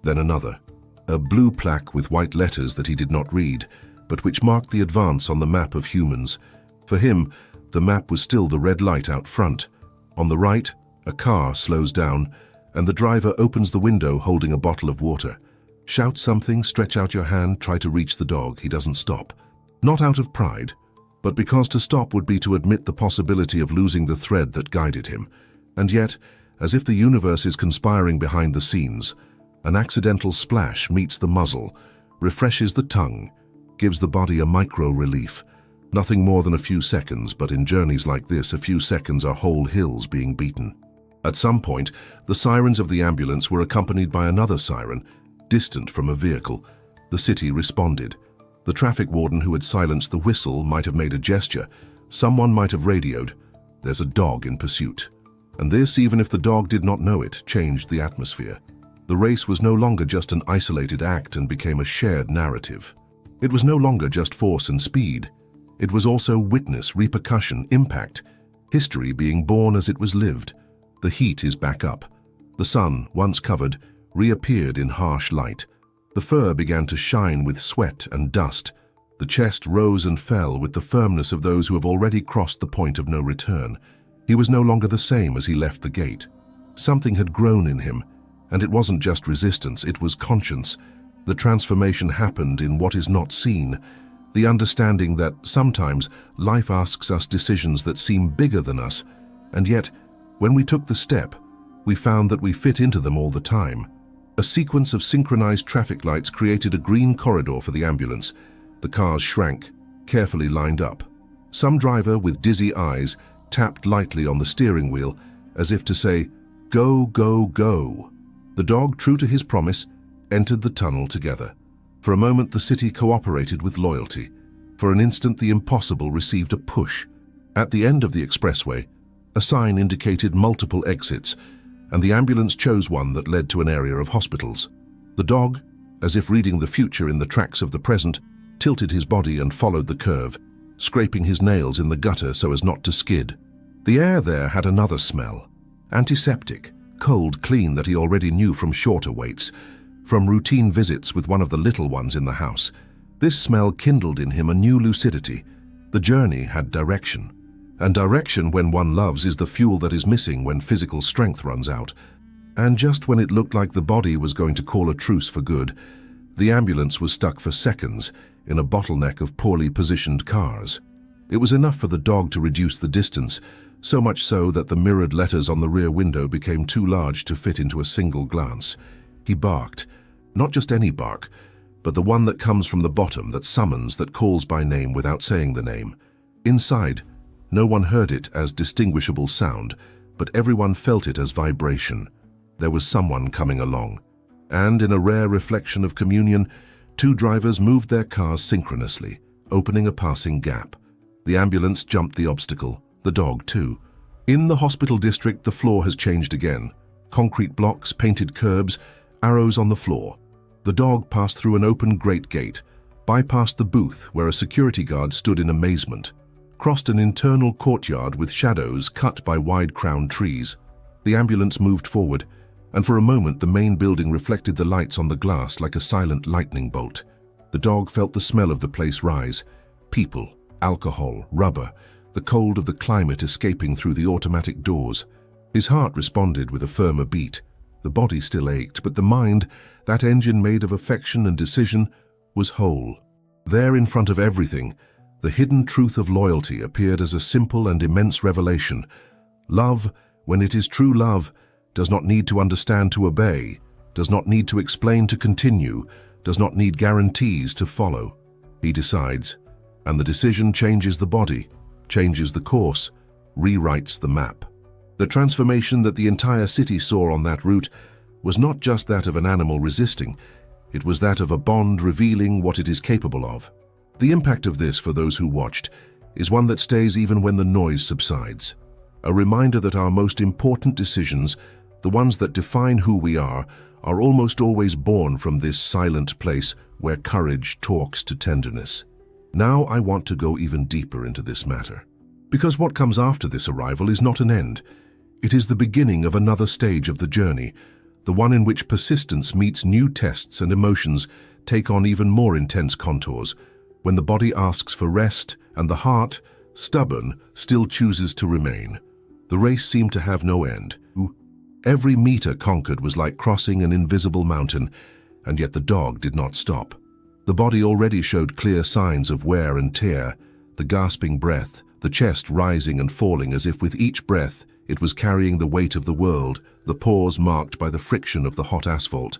then another. A blue plaque with white letters that he did not read, but which marked the advance on the map of humans. For him, the map was still the red light out front. On the right, a car slows down, and the driver opens the window holding a bottle of water. Shout something, stretch out your hand, try to reach the dog. He doesn't stop. Not out of pride, but because to stop would be to admit the possibility of losing the thread that guided him. And yet, as if the universe is conspiring behind the scenes, an accidental splash meets the muzzle, refreshes the tongue, gives the body a micro-relief. Nothing more than a few seconds, but in journeys like this, a few seconds are whole hills being beaten. At some point, the sirens of the ambulance were accompanied by another siren, distant from a vehicle. The city responded. The traffic warden who had silenced the whistle might have made a gesture. Someone might have radioed, "There's a dog in pursuit." And this, even if the dog did not know it, changed the atmosphere. The race was no longer just an isolated act and became a shared narrative. It was no longer just force and speed. It was also witness, repercussion, impact, history being born as it was lived. The heat is back up. The sun, once covered, reappeared in harsh light. The fur began to shine with sweat and dust. The chest rose and fell with the firmness of those who have already crossed the point of no return. He was no longer the same as he left the gate. Something had grown in him, and it wasn't just resistance, it was conscience. The transformation happened in what is not seen, the understanding that sometimes life asks us decisions that seem bigger than us, and yet, when we took the step, we found that we fit into them all the time. A sequence of synchronized traffic lights created a green corridor for the ambulance. The cars shrank, carefully lined up. Some driver with dizzy eyes tapped lightly on the steering wheel, as if to say, "Go, go, go." The dog, true to his promise, entered the tunnel together. For a moment the city cooperated with loyalty. For an instant the impossible received a push. At the end of the expressway, a sign indicated multiple exits, and the ambulance chose one that led to an area of hospitals. The dog, as if reading the future in the tracks of the present, tilted his body and followed the curve, scraping his nails in the gutter so as not to skid. The air there had another smell, antiseptic, cold, clean, that he already knew from shorter waits, from routine visits with one of the little ones in the house. This smell kindled in him a new lucidity. The journey had direction. And direction, when one loves, is the fuel that is missing when physical strength runs out. And just when it looked like the body was going to call a truce for good, the ambulance was stuck for seconds in a bottleneck of poorly positioned cars. It was enough for the dog to reduce the distance, so much so that the mirrored letters on the rear window became too large to fit into a single glance. He barked. Not just any bark, but the one that comes from the bottom, that summons, that calls by name without saying the name. Inside, no one heard it as distinguishable sound, but everyone felt it as vibration. There was someone coming along. And in a rare reflection of communion, two drivers moved their cars synchronously, opening a passing gap. The ambulance jumped the obstacle, the dog too. In the hospital district, the floor has changed again. Concrete blocks, painted curbs, arrows on the floor. The dog passed through an open great gate, bypassed the booth where a security guard stood in amazement, crossed an internal courtyard with shadows cut by wide-crowned trees. The ambulance moved forward, and for a moment the main building reflected the lights on the glass like a silent lightning bolt. The dog felt the smell of the place rise. People, alcohol, rubber, the cold of the climate escaping through the automatic doors. His heart responded with a firmer beat. The body still ached, but the mind, that engine made of affection and decision, was whole. There in front of everything, the hidden truth of loyalty appeared as a simple and immense revelation. Love, when it is true love, does not need to understand to obey, does not need to explain to continue, does not need guarantees to follow. He decides, and the decision changes the body, changes the course, rewrites the map. The transformation that the entire city saw on that route was not just that of an animal resisting, it was that of a bond revealing what it is capable of. The impact of this for those who watched is one that stays even when the noise subsides. A reminder that our most important decisions, the ones that define who we are almost always born from this silent place where courage talks to tenderness. Now I want to go even deeper into this matter. Because what comes after this arrival is not an end. It is the beginning of another stage of the journey, the one in which persistence meets new tests and emotions take on even more intense contours, when the body asks for rest and the heart, stubborn, still chooses to remain. The race seemed to have no end. Every meter conquered was like crossing an invisible mountain, and yet the dog did not stop. The body already showed clear signs of wear and tear, the gasping breath, the chest rising and falling as if with each breath it was carrying the weight of the world, the pause marked by the friction of the hot asphalt.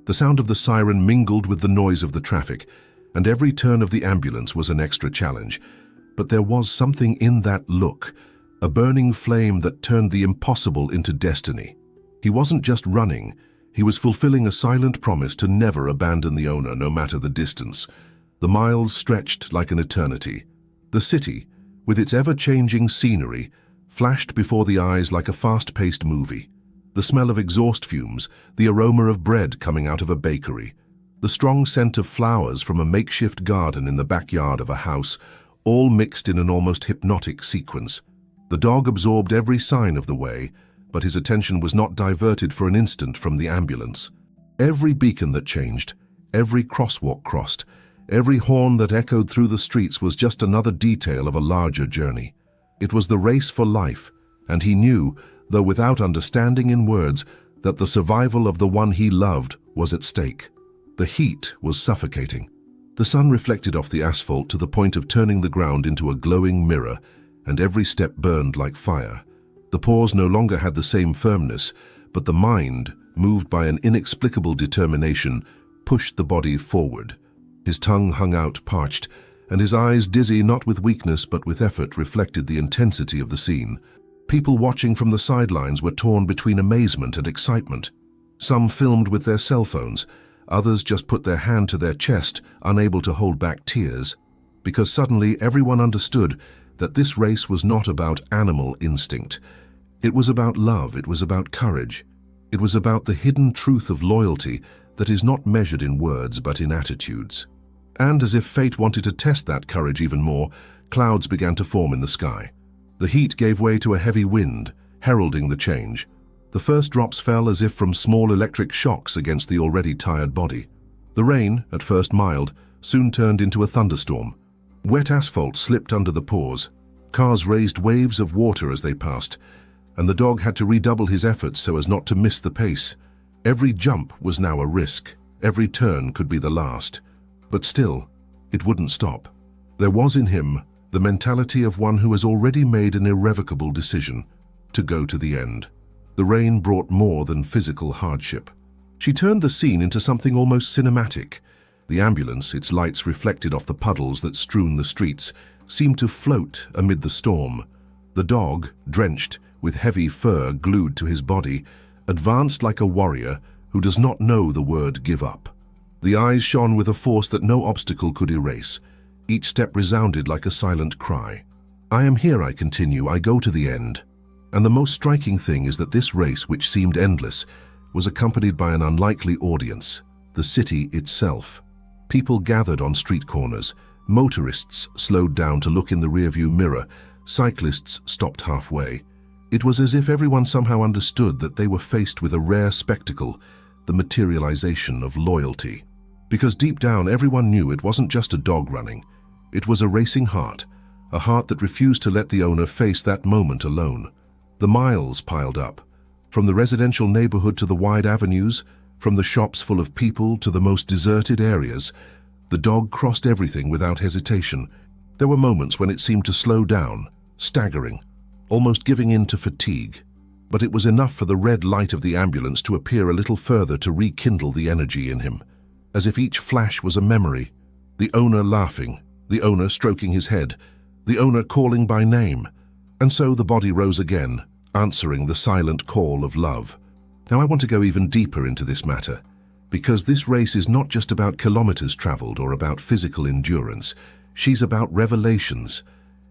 The sound of the siren mingled with the noise of the traffic, and every turn of the ambulance was an extra challenge. But there was something in that look, a burning flame that turned the impossible into destiny. He wasn't just running, he was fulfilling a silent promise to never abandon the owner no matter the distance. The miles stretched like an eternity. The city, with its ever-changing scenery, flashed before the eyes like a fast-paced movie. The smell of exhaust fumes, the aroma of bread coming out of a bakery, the strong scent of flowers from a makeshift garden in the backyard of a house, all mixed in an almost hypnotic sequence. The dog absorbed every sign of the way, but his attention was not diverted for an instant from the ambulance. Every beacon that changed, every crosswalk crossed, every horn that echoed through the streets was just another detail of a larger journey. It was the race for life, and he knew, though without understanding in words, that the survival of the one he loved was at stake. The heat was suffocating. The sun reflected off the asphalt to the point of turning the ground into a glowing mirror, and every step burned like fire. The pause no longer had the same firmness, but the mind, moved by an inexplicable determination, pushed the body forward. His tongue hung out parched, and his eyes, dizzy not with weakness but with effort, reflected the intensity of the scene. People watching from the sidelines were torn between amazement and excitement. Some filmed with their cell phones, others just put their hand to their chest, unable to hold back tears. Because suddenly everyone understood that this race was not about animal instinct. It was about love, it was about courage. It was about the hidden truth of loyalty that is not measured in words but in attitudes. And as if fate wanted to test that courage even more, clouds began to form in the sky. The heat gave way to a heavy wind, heralding the change. The first drops fell as if from small electric shocks against the already tired body. The rain, at first mild, soon turned into a thunderstorm. Wet asphalt slipped under the pause. Cars raised waves of water as they passed, and the dog had to redouble his efforts so as not to miss the pace. Every jump was now a risk. Every turn could be the last. But still, it wouldn't stop. There was in him the mentality of one who has already made an irrevocable decision to go to the end. The rain brought more than physical hardship. She turned the scene into something almost cinematic. The ambulance, its lights reflected off the puddles that strewn the streets, seemed to float amid the storm. The dog, drenched, with heavy fur glued to his body, advanced like a warrior who does not know the word give up. The eyes shone with a force that no obstacle could erase. Each step resounded like a silent cry. I am here, I continue, I go to the end. And the most striking thing is that this race, which seemed endless, was accompanied by an unlikely audience, the city itself. People gathered on street corners, motorists slowed down to look in the rearview mirror, cyclists stopped halfway. It was as if everyone somehow understood that they were faced with a rare spectacle, the materialization of loyalty. Because deep down everyone knew it wasn't just a dog running. It was a racing heart, a heart that refused to let the owner face that moment alone. The miles piled up, from the residential neighborhood to the wide avenues, from the shops full of people to the most deserted areas. The dog crossed everything without hesitation. There were moments when it seemed to slow down, staggering, almost giving in to fatigue. but it was enough for the red light of the ambulance to appear a little further to rekindle the energy in him, as if each flash was a memory. The owner laughing, the owner stroking his head, the owner calling by name. And so the body rose again, answering the silent call of love. Now I want to go even deeper into this matter, because this race is not just about kilometers traveled or about physical endurance. She's about revelations.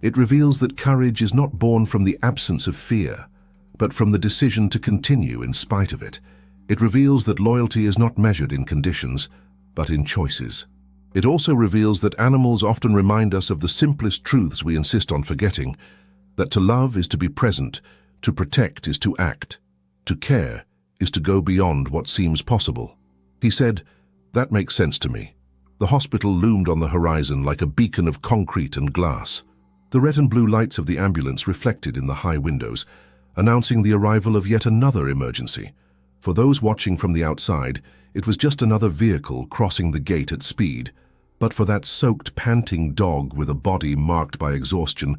It reveals that courage is not born from the absence of fear, but from the decision to continue in spite of it. It reveals that loyalty is not measured in conditions, but in choices. It also reveals that animals often remind us of the simplest truths we insist on forgetting, that to love is to be present, to protect is to act, to care is to go beyond what seems possible. He said, "That makes sense to me." The hospital loomed on the horizon like a beacon of concrete and glass. The red and blue lights of the ambulance reflected in the high windows, announcing the arrival of yet another emergency. For those watching from the outside, it was just another vehicle crossing the gate at speed. But for that soaked, panting dog with a body marked by exhaustion,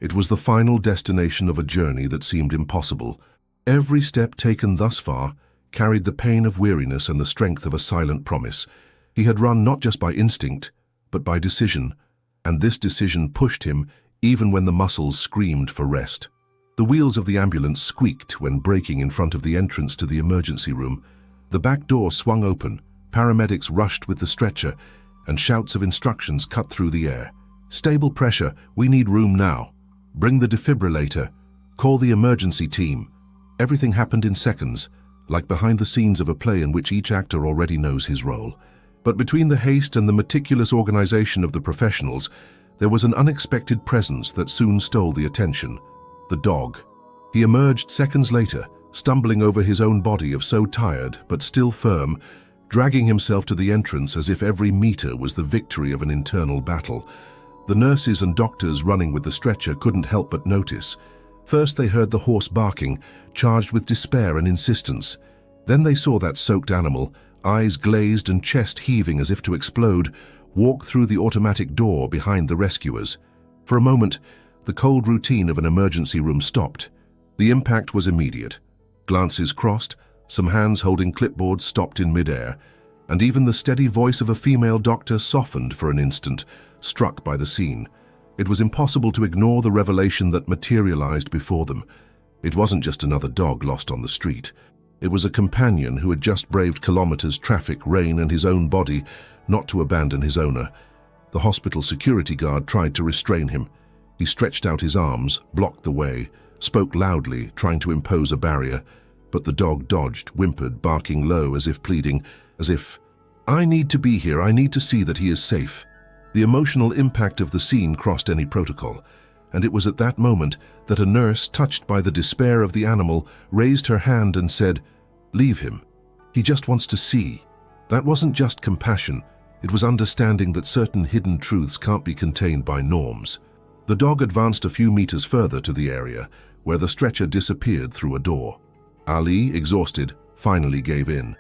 it was the final destination of a journey that seemed impossible. Every step taken thus far carried the pain of weariness and the strength of a silent promise. He had run not just by instinct, but by decision, and this decision pushed him even when the muscles screamed for rest. The wheels of the ambulance squeaked when braking in front of the entrance to the emergency room. The back door swung open, paramedics rushed with the stretcher, and shouts of instructions cut through the air. "Stable pressure, we need room now. Bring the defibrillator. Call the emergency team." Everything happened in seconds, like behind the scenes of a play in which each actor already knows his role. But between the haste and the meticulous organization of the professionals, there was an unexpected presence that soon stole the attention. The dog. He emerged seconds later, stumbling over his own body of so tired but still firm, dragging himself to the entrance as if every meter was the victory of an internal battle. The nurses and doctors running with the stretcher couldn't help but notice. First they heard the horse barking, charged with despair and insistence. Then they saw that soaked animal, eyes glazed and chest heaving as if to explode, walk through the automatic door behind the rescuers. For a moment, the cold routine of an emergency room stopped. The impact was immediate. Glances crossed, some hands holding clipboards stopped in midair, and even the steady voice of a female doctor softened for an instant, struck by the scene. It was impossible to ignore the revelation that materialized before them. It wasn't just another dog lost on the street. It was a companion who had just braved kilometers, traffic, rain, and his own body, not to abandon his owner. The hospital security guard tried to restrain him. He stretched out his arms, blocked the way, spoke loudly, trying to impose a barrier. But the dog dodged, whimpered, barking low as if pleading, as if, "I need to be here, I need to see that he is safe." The emotional impact of the scene crossed any protocol, and it was at that moment that a nurse, touched by the despair of the animal, raised her hand and said, "Leave him. He just wants to see." That wasn't just compassion, it was understanding that certain hidden truths can't be contained by norms. The dog advanced a few meters further to the area, where the stretcher disappeared through a door. Ali, exhausted, finally gave in.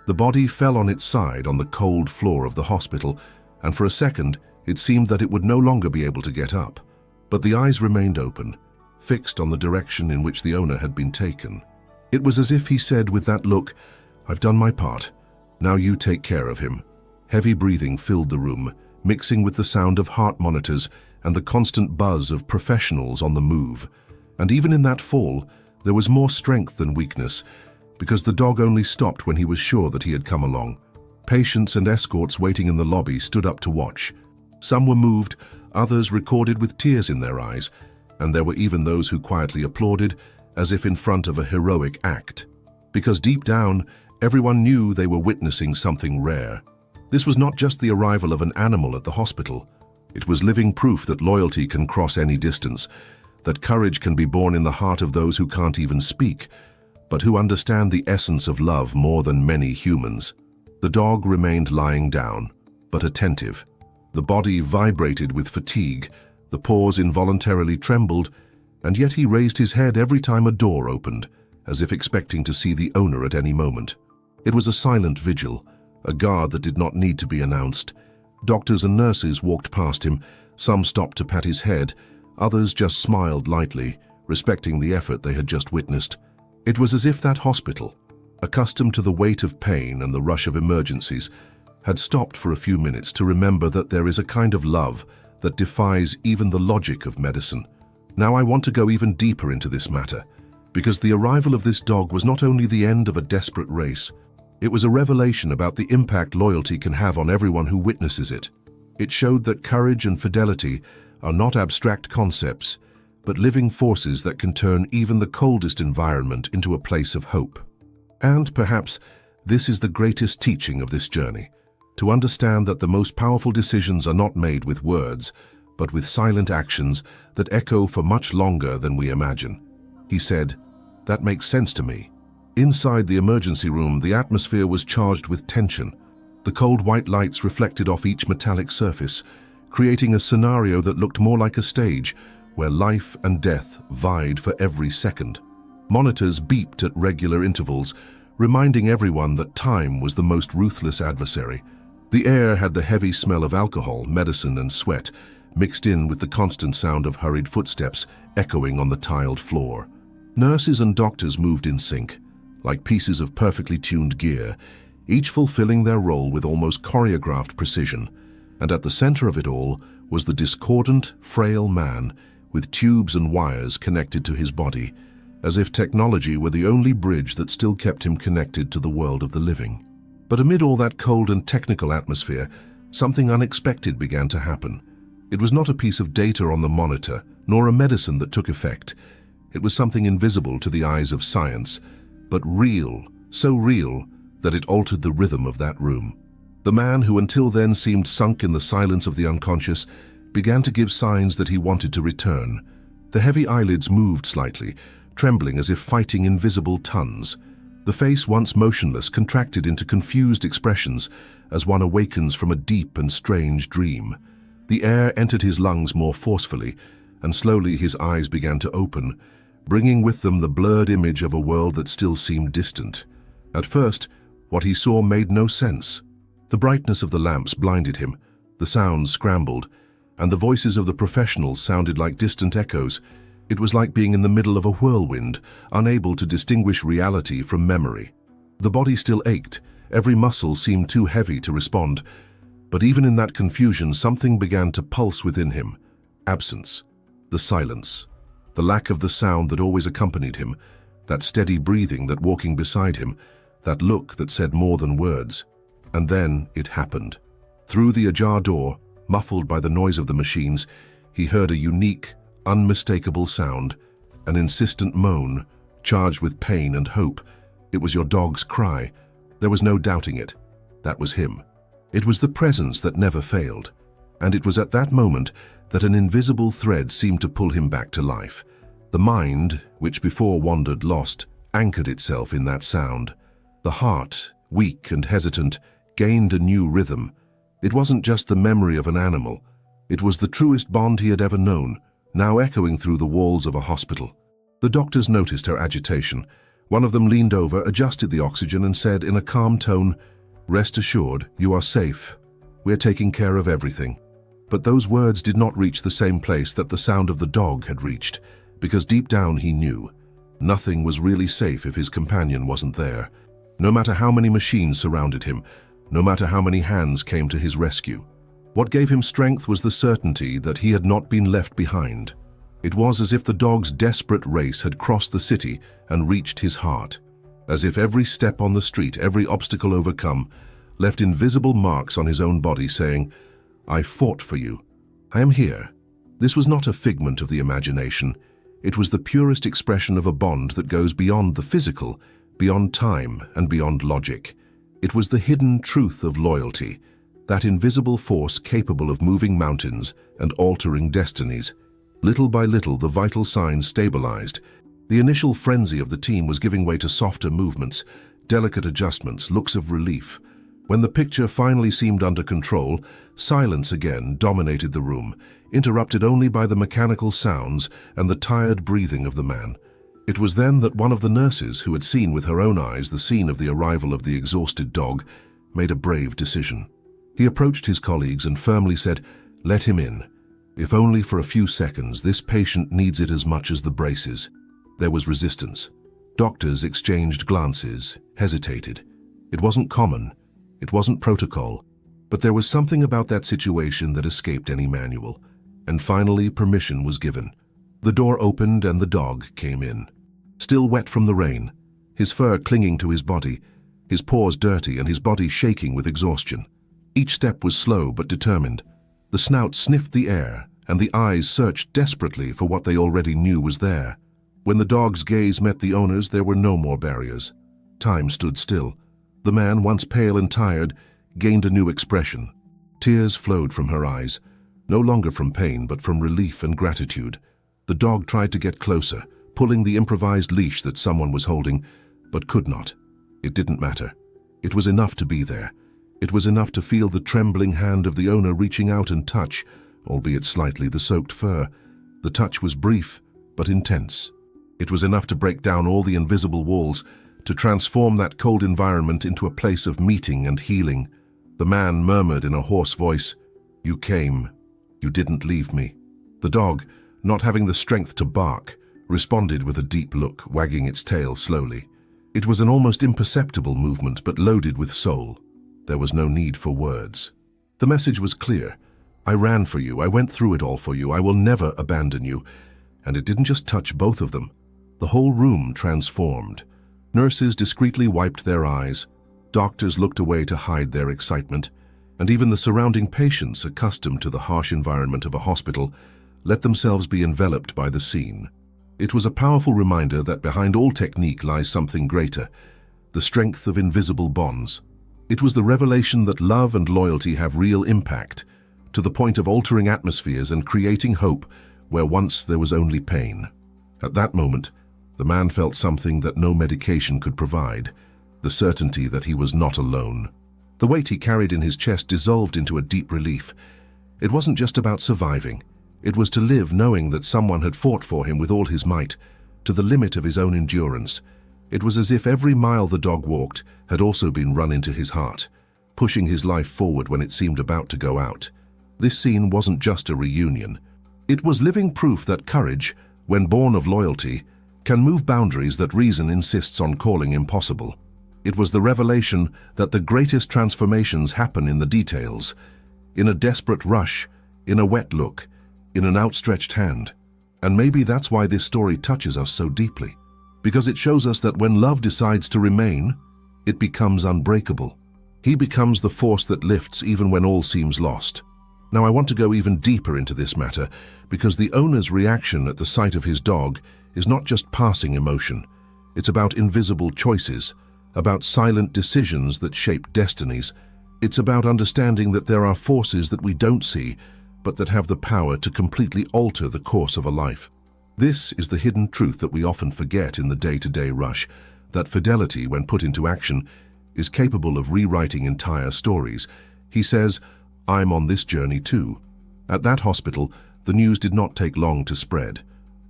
The body fell on its side on the cold floor of the hospital, and for a second it seemed that it would no longer be able to get up. But the eyes remained open, fixed on the direction in which the owner had been taken. It was as if he said with that look, "I've done my part. Now you take care of him." Heavy breathing filled the room, mixing with the sound of heart monitors and the constant buzz of professionals on the move. And even in that fall, there was more strength than weakness, because the dog only stopped when he was sure that he had come along. Patients and escorts waiting in the lobby stood up to watch. Some were moved, others recorded with tears in their eyes, and there were even those who quietly applauded, as if in front of a heroic act. Because deep down, everyone knew they were witnessing something rare. This was not just the arrival of an animal at the hospital. It was living proof that loyalty can cross any distance, that courage can be born in the heart of those who can't even speak, but who understand the essence of love more than many humans. The dog remained lying down, but attentive. The body vibrated with fatigue, the paws involuntarily trembled, and yet he raised his head every time a door opened, as if expecting to see the owner at any moment. It was a silent vigil, a guard that did not need to be announced. Doctors and nurses walked past him, some stopped to pat his head, others just smiled lightly, respecting the effort they had just witnessed. It was as if that hospital, accustomed to the weight of pain and the rush of emergencies, had stopped for a few minutes to remember that there is a kind of love that defies even the logic of medicine. Now I want to go even deeper into this matter, because the arrival of this dog was not only the end of a desperate race, it was a revelation about the impact loyalty can have on everyone who witnesses it. It showed that courage and fidelity are not abstract concepts, but living forces that can turn even the coldest environment into a place of hope. And perhaps this is the greatest teaching of this journey, to understand that the most powerful decisions are not made with words, but with silent actions that echo for much longer than we imagine. He said, "That makes sense to me." Inside the emergency room, the atmosphere was charged with tension. The cold white lights reflected off each metallic surface, creating a scenario that looked more like a stage where life and death vied for every second. Monitors beeped at regular intervals, reminding everyone that time was the most ruthless adversary. The air had the heavy smell of alcohol, medicine, and sweat, mixed in with the constant sound of hurried footsteps echoing on the tiled floor. Nurses and doctors moved in sync, like pieces of perfectly tuned gear, each fulfilling their role with almost choreographed precision. And at the center of it all was the discordant, frail man with tubes and wires connected to his body, as if technology were the only bridge that still kept him connected to the world of the living. But amid all that cold and technical atmosphere, something unexpected began to happen. It was not a piece of data on the monitor, nor a medicine that took effect. It was something invisible to the eyes of science, but real, so real that it altered the rhythm of that room. The man who until then seemed sunk in the silence of the unconscious began to give signs that he wanted to return. The heavy eyelids moved slightly, trembling as if fighting invisible tons. The face, once motionless, contracted into confused expressions as one awakens from a deep and strange dream. The air entered his lungs more forcefully, and slowly his eyes began to open, bringing with them the blurred image of a world that still seemed distant. At first, what he saw made no sense. The brightness of the lamps blinded him, the sounds scrambled, and the voices of the professionals sounded like distant echoes. It was like being in the middle of a whirlwind, unable to distinguish reality from memory. The body still ached, every muscle seemed too heavy to respond, but even in that confusion something began to pulse within him. Absence, the silence, the lack of the sound that always accompanied him, that steady breathing that walking beside him, that look that said more than words. And then it happened. Through the ajar door, muffled by the noise of the machines, he heard a unique, unmistakable sound, an insistent moan, charged with pain and hope. It was your dog's cry. There was no doubting it. That was him. It was the presence that never failed. And it was at that moment that an invisible thread seemed to pull him back to life. The mind, which before wandered lost, anchored itself in that sound. The heart, weak and hesitant, gained a new rhythm. It wasn't just the memory of an animal. It was the truest bond he had ever known, now echoing through the walls of a hospital. The doctors noticed her agitation. One of them leaned over, adjusted the oxygen, and said in a calm tone, "Rest assured, you are safe. We're taking care of everything." But those words did not reach the same place that the sound of the dog had reached, because deep down he knew nothing was really safe if his companion wasn't there. No matter how many machines surrounded him, no matter how many hands came to his rescue. What gave him strength was the certainty that he had not been left behind. It was as if the dog's desperate race had crossed the city and reached his heart, as if every step on the street, every obstacle overcome, left invisible marks on his own body saying, "I fought for you. I am here." This was not a figment of the imagination. It was the purest expression of a bond that goes beyond the physical, beyond time, and beyond logic. It was the hidden truth of loyalty, that invisible force capable of moving mountains and altering destinies. Little by little, the vital signs stabilized. The initial frenzy of the team was giving way to softer movements, delicate adjustments, looks of relief. When the picture finally seemed under control, silence again dominated the room, interrupted only by the mechanical sounds and the tired breathing of the man. It was then that one of the nurses, who had seen with her own eyes the scene of the arrival of the exhausted dog, made a brave decision. He approached his colleagues and firmly said, "Let him in. If only for a few seconds, this patient needs it as much as the braces." There was resistance. Doctors exchanged glances, hesitated. It wasn't common, it wasn't protocol, but there was something about that situation that escaped any manual. And finally, permission was given. The door opened and the dog came in. Still wet from the rain, his fur clinging to his body, his paws dirty and his body shaking with exhaustion. Each step was slow but determined. The snout sniffed the air, and the eyes searched desperately for what they already knew was there. When the dog's gaze met the owner's, there were no more barriers. Time stood still. The man, once pale and tired, gained a new expression. Tears flowed from her eyes, no longer from pain but from relief and gratitude. The dog tried to get closer, pulling the improvised leash that someone was holding, but could not. It didn't matter. It was enough to be there. It was enough to feel the trembling hand of the owner reaching out and touch, albeit slightly, the soaked fur. The touch was brief, but intense. It was enough to break down all the invisible walls, to transform that cold environment into a place of meeting and healing. The man murmured in a hoarse voice, "You came. You didn't leave me." The dog, not having the strength to bark, responded with a deep look, wagging its tail slowly. It was an almost imperceptible movement, but loaded with soul. There was no need for words. The message was clear. I ran for you, I went through it all for you, I will never abandon you. And it didn't just touch both of them. The whole room transformed. Nurses discreetly wiped their eyes. Doctors looked away to hide their excitement. And even the surrounding patients, accustomed to the harsh environment of a hospital, let themselves be enveloped by the scene. It was a powerful reminder that behind all technique lies something greater, the strength of invisible bonds. It was the revelation that love and loyalty have real impact, to the point of altering atmospheres and creating hope where once there was only pain. At that moment, the man felt something that no medication could provide, the certainty that he was not alone. The weight he carried in his chest dissolved into a deep relief. It wasn't just about surviving. It was to live knowing that someone had fought for him with all his might, to the limit of his own endurance. It was as if every mile the dog walked had also been run into his heart, pushing his life forward when it seemed about to go out. This scene wasn't just a reunion. It was living proof that courage, when born of loyalty, can move boundaries that reason insists on calling impossible. It was the revelation that the greatest transformations happen in the details, in a desperate rush, in a wet look, in an outstretched hand. And maybe that's why this story touches us so deeply, because it shows us that when love decides to remain, it becomes unbreakable. He becomes the force that lifts even when all seems lost. Now I want to go even deeper into this matter, because the owner's reaction at the sight of his dog is not just passing emotion. It's about invisible choices, about silent decisions that shape destinies. It's about understanding that there are forces that we don't see, but that have the power to completely alter the course of a life. This is the hidden truth that we often forget in the day-to-day rush, that fidelity, when put into action, is capable of rewriting entire stories. He says, "I'm on this journey too." At that hospital, the news did not take long to spread.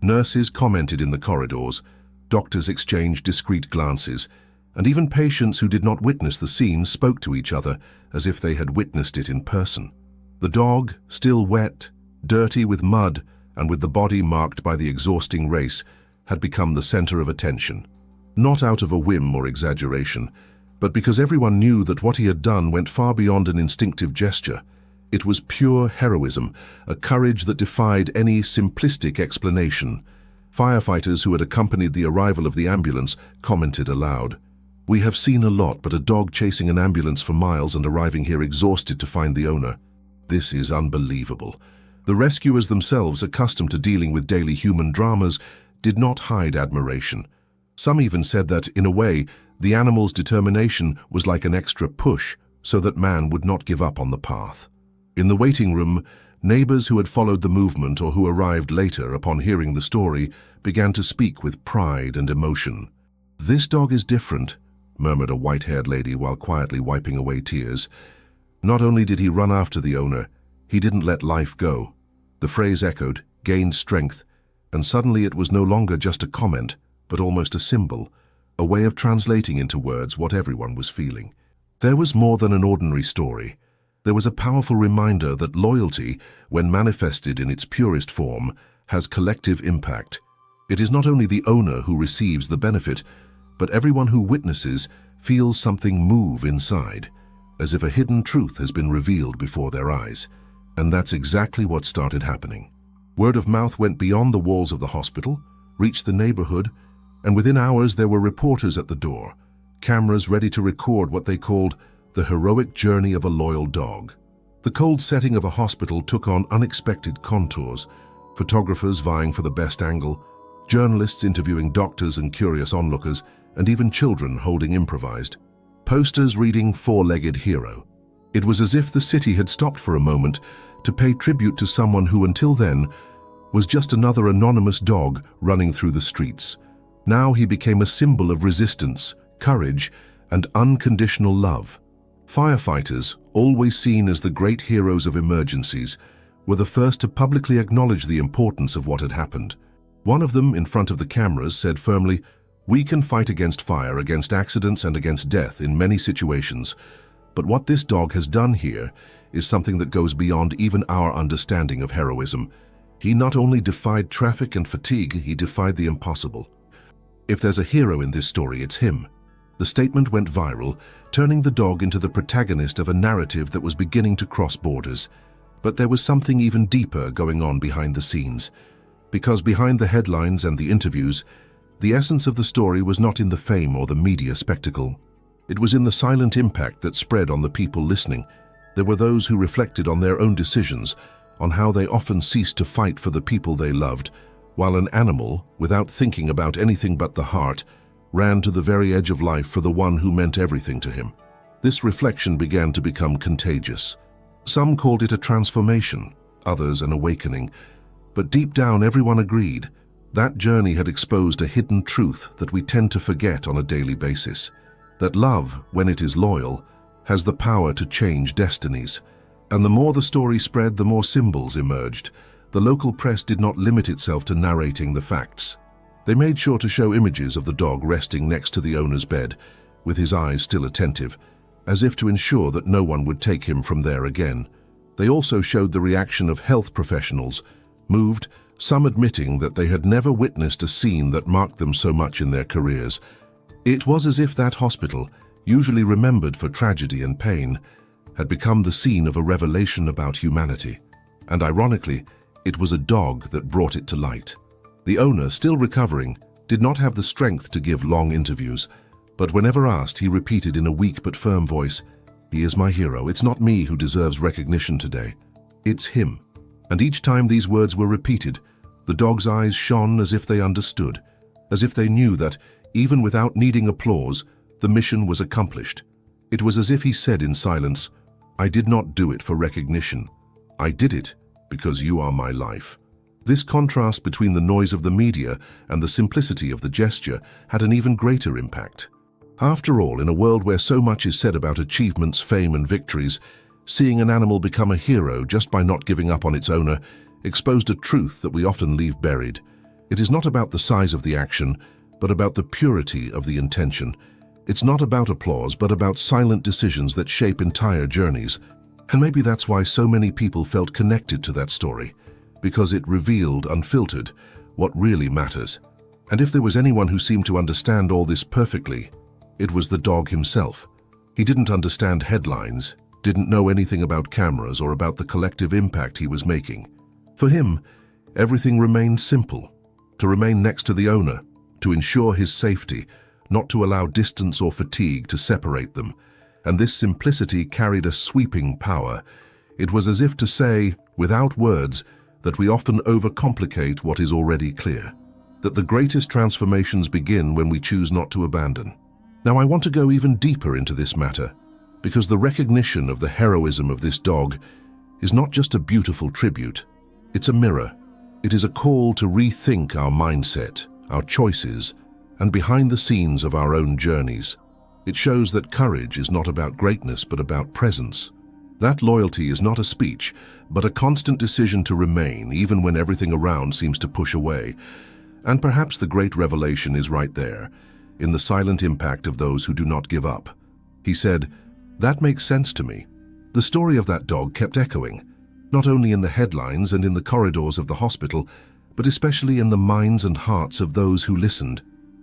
Nurses commented in the corridors, doctors exchanged discreet glances, and even patients who did not witness the scene spoke to each other as if they had witnessed it in person. The dog, still wet, dirty with mud, and with the body marked by the exhausting race, had become the center of attention. Not out of a whim or exaggeration, but because everyone knew that what he had done went far beyond an instinctive gesture. It was pure heroism, a courage that defied any simplistic explanation. Firefighters who had accompanied the arrival of the ambulance commented aloud, "We have seen a lot, but a dog chasing an ambulance for miles and arriving here exhausted to find the owner. This is unbelievable." The rescuers themselves, accustomed to dealing with daily human dramas, did not hide admiration. Some even said that, in a way, the animal's determination was like an extra push so that man would not give up on the path. In the waiting room, neighbors who had followed the movement or who arrived later upon hearing the story began to speak with pride and emotion. "This dog is different," murmured a white-haired lady while quietly wiping away tears. "Not only did he run after the owner, he didn't let life go." The phrase echoed, gained strength, and suddenly it was no longer just a comment, but almost a symbol, a way of translating into words what everyone was feeling. There was more than an ordinary story. There was a powerful reminder that loyalty, when manifested in its purest form, has collective impact. It is not only the owner who receives the benefit, but everyone who witnesses feels something move inside, as if a hidden truth has been revealed before their eyes. And that's exactly what started happening. Word of mouth went beyond the walls of the hospital, reached the neighborhood, and within hours there were reporters at the door, cameras ready to record what they called the heroic journey of a loyal dog. The cold setting of a hospital took on unexpected contours, photographers vying for the best angle, journalists interviewing doctors and curious onlookers, and even children holding improvised posters reading "Four-Legged Hero." It was as if the city had stopped for a moment to pay tribute to someone who until then was just another anonymous dog running through the streets. Now he became a symbol of resistance, courage, and unconditional love. Firefighters, always seen as the great heroes of emergencies, were the first to publicly acknowledge the importance of what had happened. One of them, in front of the cameras, said firmly, "We can fight against fire, against accidents, and against death in many situations. But what this dog has done here is something that goes beyond even our understanding of heroism. He not only defied traffic and fatigue, he defied the impossible. If there's a hero in this story, it's him." The statement went viral, turning the dog into the protagonist of a narrative that was beginning to cross borders. But there was something even deeper going on behind the scenes. Because behind the headlines and the interviews, the essence of the story was not in the fame or the media spectacle. It was in the silent impact that spread on the people listening. There were those who reflected on their own decisions, on how they often ceased to fight for the people they loved, while an animal, without thinking about anything but the heart, ran to the very edge of life for the one who meant everything to him. This reflection began to become contagious. Some called it a transformation, others an awakening, but deep down everyone agreed that journey had exposed a hidden truth that we tend to forget on a daily basis. That love, when it is loyal, has the power to change destinies. And the more the story spread, the more symbols emerged. The local press did not limit itself to narrating the facts. They made sure to show images of the dog resting next to the owner's bed, with his eyes still attentive, as if to ensure that no one would take him from there again. They also showed the reaction of health professionals, moved, some admitting that they had never witnessed a scene that marked them so much in their careers. It was as if that hospital, usually remembered for tragedy and pain, had become the scene of a revelation about humanity. And ironically, it was a dog that brought it to light. The owner, still recovering, did not have the strength to give long interviews, but whenever asked, he repeated in a weak but firm voice, "He is my hero. It's not me who deserves recognition today. It's him." And each time these words were repeated, the dog's eyes shone as if they understood, as if they knew that, even without needing applause, the mission was accomplished. It was as if he said in silence, "I did not do it for recognition. I did it because you are my life." This contrast between the noise of the media and the simplicity of the gesture had an even greater impact. After all, in a world where so much is said about achievements, fame, and victories, seeing an animal become a hero just by not giving up on its owner exposed a truth that we often leave buried. It is not about the size of the action, but about the purity of the intention. It's not about applause, but about silent decisions that shape entire journeys. And maybe that's why so many people felt connected to that story, because it revealed, unfiltered, what really matters. And if there was anyone who seemed to understand all this perfectly, it was the dog himself. He didn't understand headlines, didn't know anything about cameras or about the collective impact he was making. For him, everything remained simple: to remain next to the owner, to ensure his safety, not to allow distance or fatigue to separate them. And this simplicity carried a sweeping power. It was as if to say, without words, that we often overcomplicate what is already clear, that the greatest transformations begin when we choose not to abandon. Now I want to go even deeper into this matter, because the recognition of the heroism of this dog is not just a beautiful tribute, it's a mirror. It is a call to rethink our mindset, our choices, and behind the scenes of our own journeys. It shows that courage is not about greatness but about presence. That loyalty is not a speech, but a constant decision to remain even when everything around seems to push away. And perhaps the great revelation is right there, in the silent impact of those who do not give up. He said, "That makes sense to me." The story of that dog kept echoing, not only in the headlines and in the corridors of the hospital, but especially in the minds and hearts of those who listened.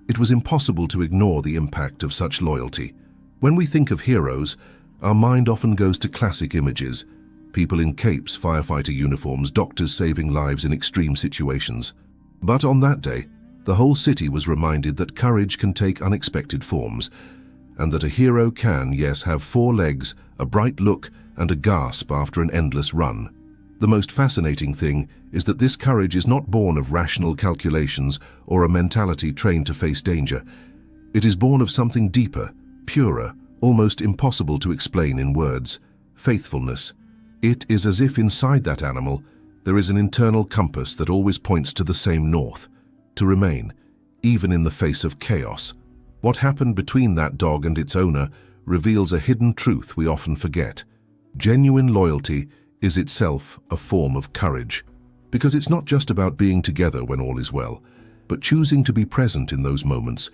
It was impossible to ignore the impact of such loyalty. When we think of heroes, our mind often goes to classic images: people in capes, firefighter uniforms, doctors saving lives in extreme situations. But on that day, the whole city was reminded that courage can take unexpected forms, and that a hero can, yes, have 4 legs, a bright look, and a gasp after an endless run. The most fascinating thing is that this courage is not born of rational calculations or a mentality trained to face danger. It is born of something deeper, purer, almost impossible to explain in words: faithfulness. It is as if inside that animal there is an internal compass that always points to the same north: to remain, even in the face of chaos. What happened between that dog and its owner reveals a hidden truth we often forget. Genuine loyalty is itself a form of courage, because it's not just about being together when all is well, but choosing to be present in those moments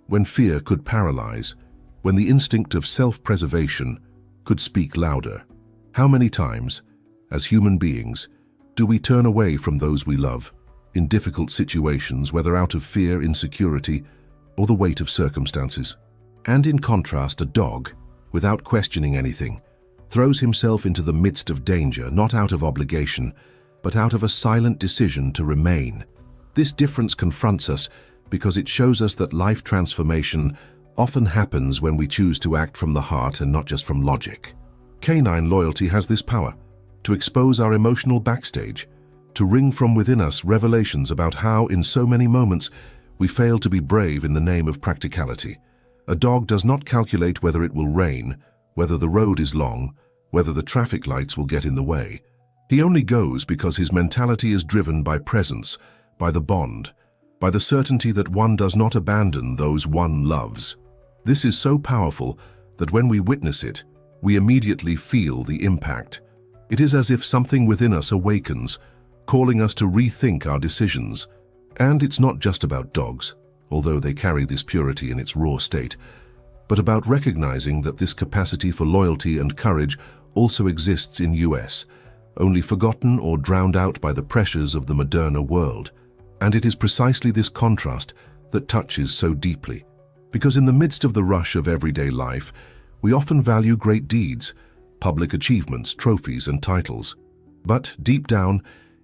when fear could paralyze, when the instinct of self-preservation could speak louder. How many times, as human beings, do we turn away from those we love in difficult situations, whether out of fear, insecurity, or the weight of circumstances? And in contrast, a dog, without questioning anything, throws himself into the midst of danger, not out of obligation, but out of a silent decision to remain. This difference confronts us because it shows us that life transformation often happens when we choose to act from the heart and not just from logic. Canine loyalty has this power to expose our emotional backstage, to wring from within us revelations about how, in so many moments, we fail to be brave in the name of practicality. A dog does not calculate whether it will rain, whether the road is long, whether the traffic lights will get in the way. He only goes because his mentality is driven by presence, by the bond, by the certainty that one does not abandon those one loves. This is so powerful that when we witness it, we immediately feel the impact. It is as if something within us awakens, calling us to rethink our decisions. And it's not just about dogs, although they carry this purity in its raw state, but about recognizing that this capacity for loyalty and courage also exists in us, only forgotten or drowned out by the pressures of the moderner world. And it is precisely this contrast that touches so deeply, because in the midst of the rush of everyday life, we often value great deeds, public achievements, trophies, and titles. But deep down,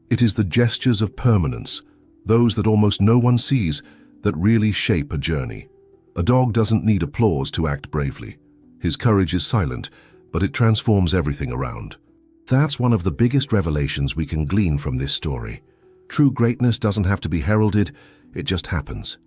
it is the gestures of permanence, those that almost no one sees, that really shape a journey. A dog doesn't need applause to act bravely. His courage is silent, but it transforms everything around. That's one of the biggest revelations we can glean from this story. True greatness doesn't have to be heralded, it just happens.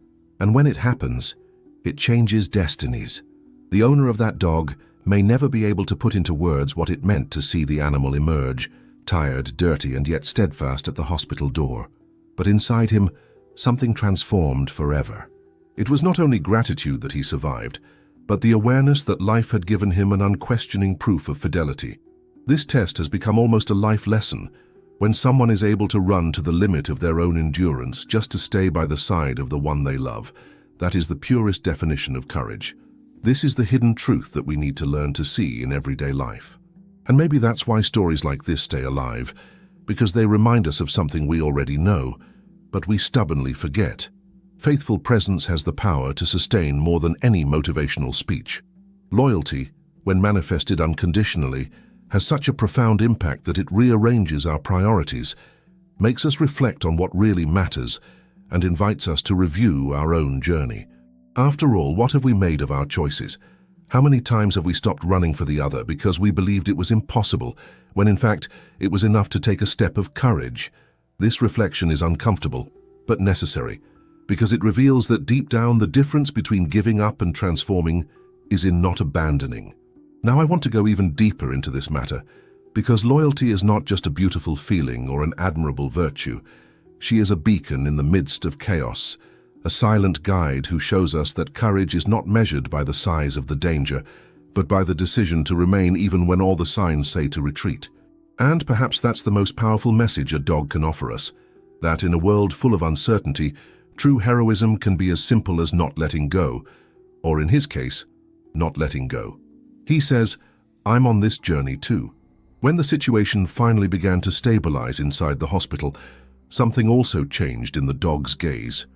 And when it happens, it changes destinies. The owner of that dog may never be able to put into words what it meant to see the animal emerge, tired, dirty, and yet steadfast at the hospital door. But inside him, something transformed forever. It was not only gratitude that he survived, but the awareness that life had given him an unquestioning proof of fidelity. This test has become almost a life lesson. When someone is able to run to the limit of their own endurance just to stay by the side of the one they love, that is the purest definition of courage. This is the hidden truth that we need to learn to see in everyday life. And maybe that's why stories like this stay alive, because they remind us of something we already know, but we stubbornly forget. Faithful presence has the power to sustain more than any motivational speech. Loyalty, when manifested unconditionally, has such a profound impact that it rearranges our priorities, makes us reflect on what really matters, and invites us to review our own journey. After all, what have we made of our choices? How many times have we stopped running for the other because we believed it was impossible, when in fact it was enough to take a step of courage? This reflection is uncomfortable, but necessary, because it reveals that deep down the difference between giving up and transforming is in not abandoning. Now I want to go even deeper into this matter, because loyalty is not just a beautiful feeling or an admirable virtue. She is a beacon in the midst of chaos, a silent guide who shows us that courage is not measured by the size of the danger, but by the decision to remain even when all the signs say to retreat. And perhaps that's the most powerful message a dog can offer us, that in a world full of uncertainty, true heroism can be as simple as not letting go, or in his case, not letting go. He says, "I'm on this journey too." When the situation finally began to stabilize inside the hospital, something also changed in the dog's gaze.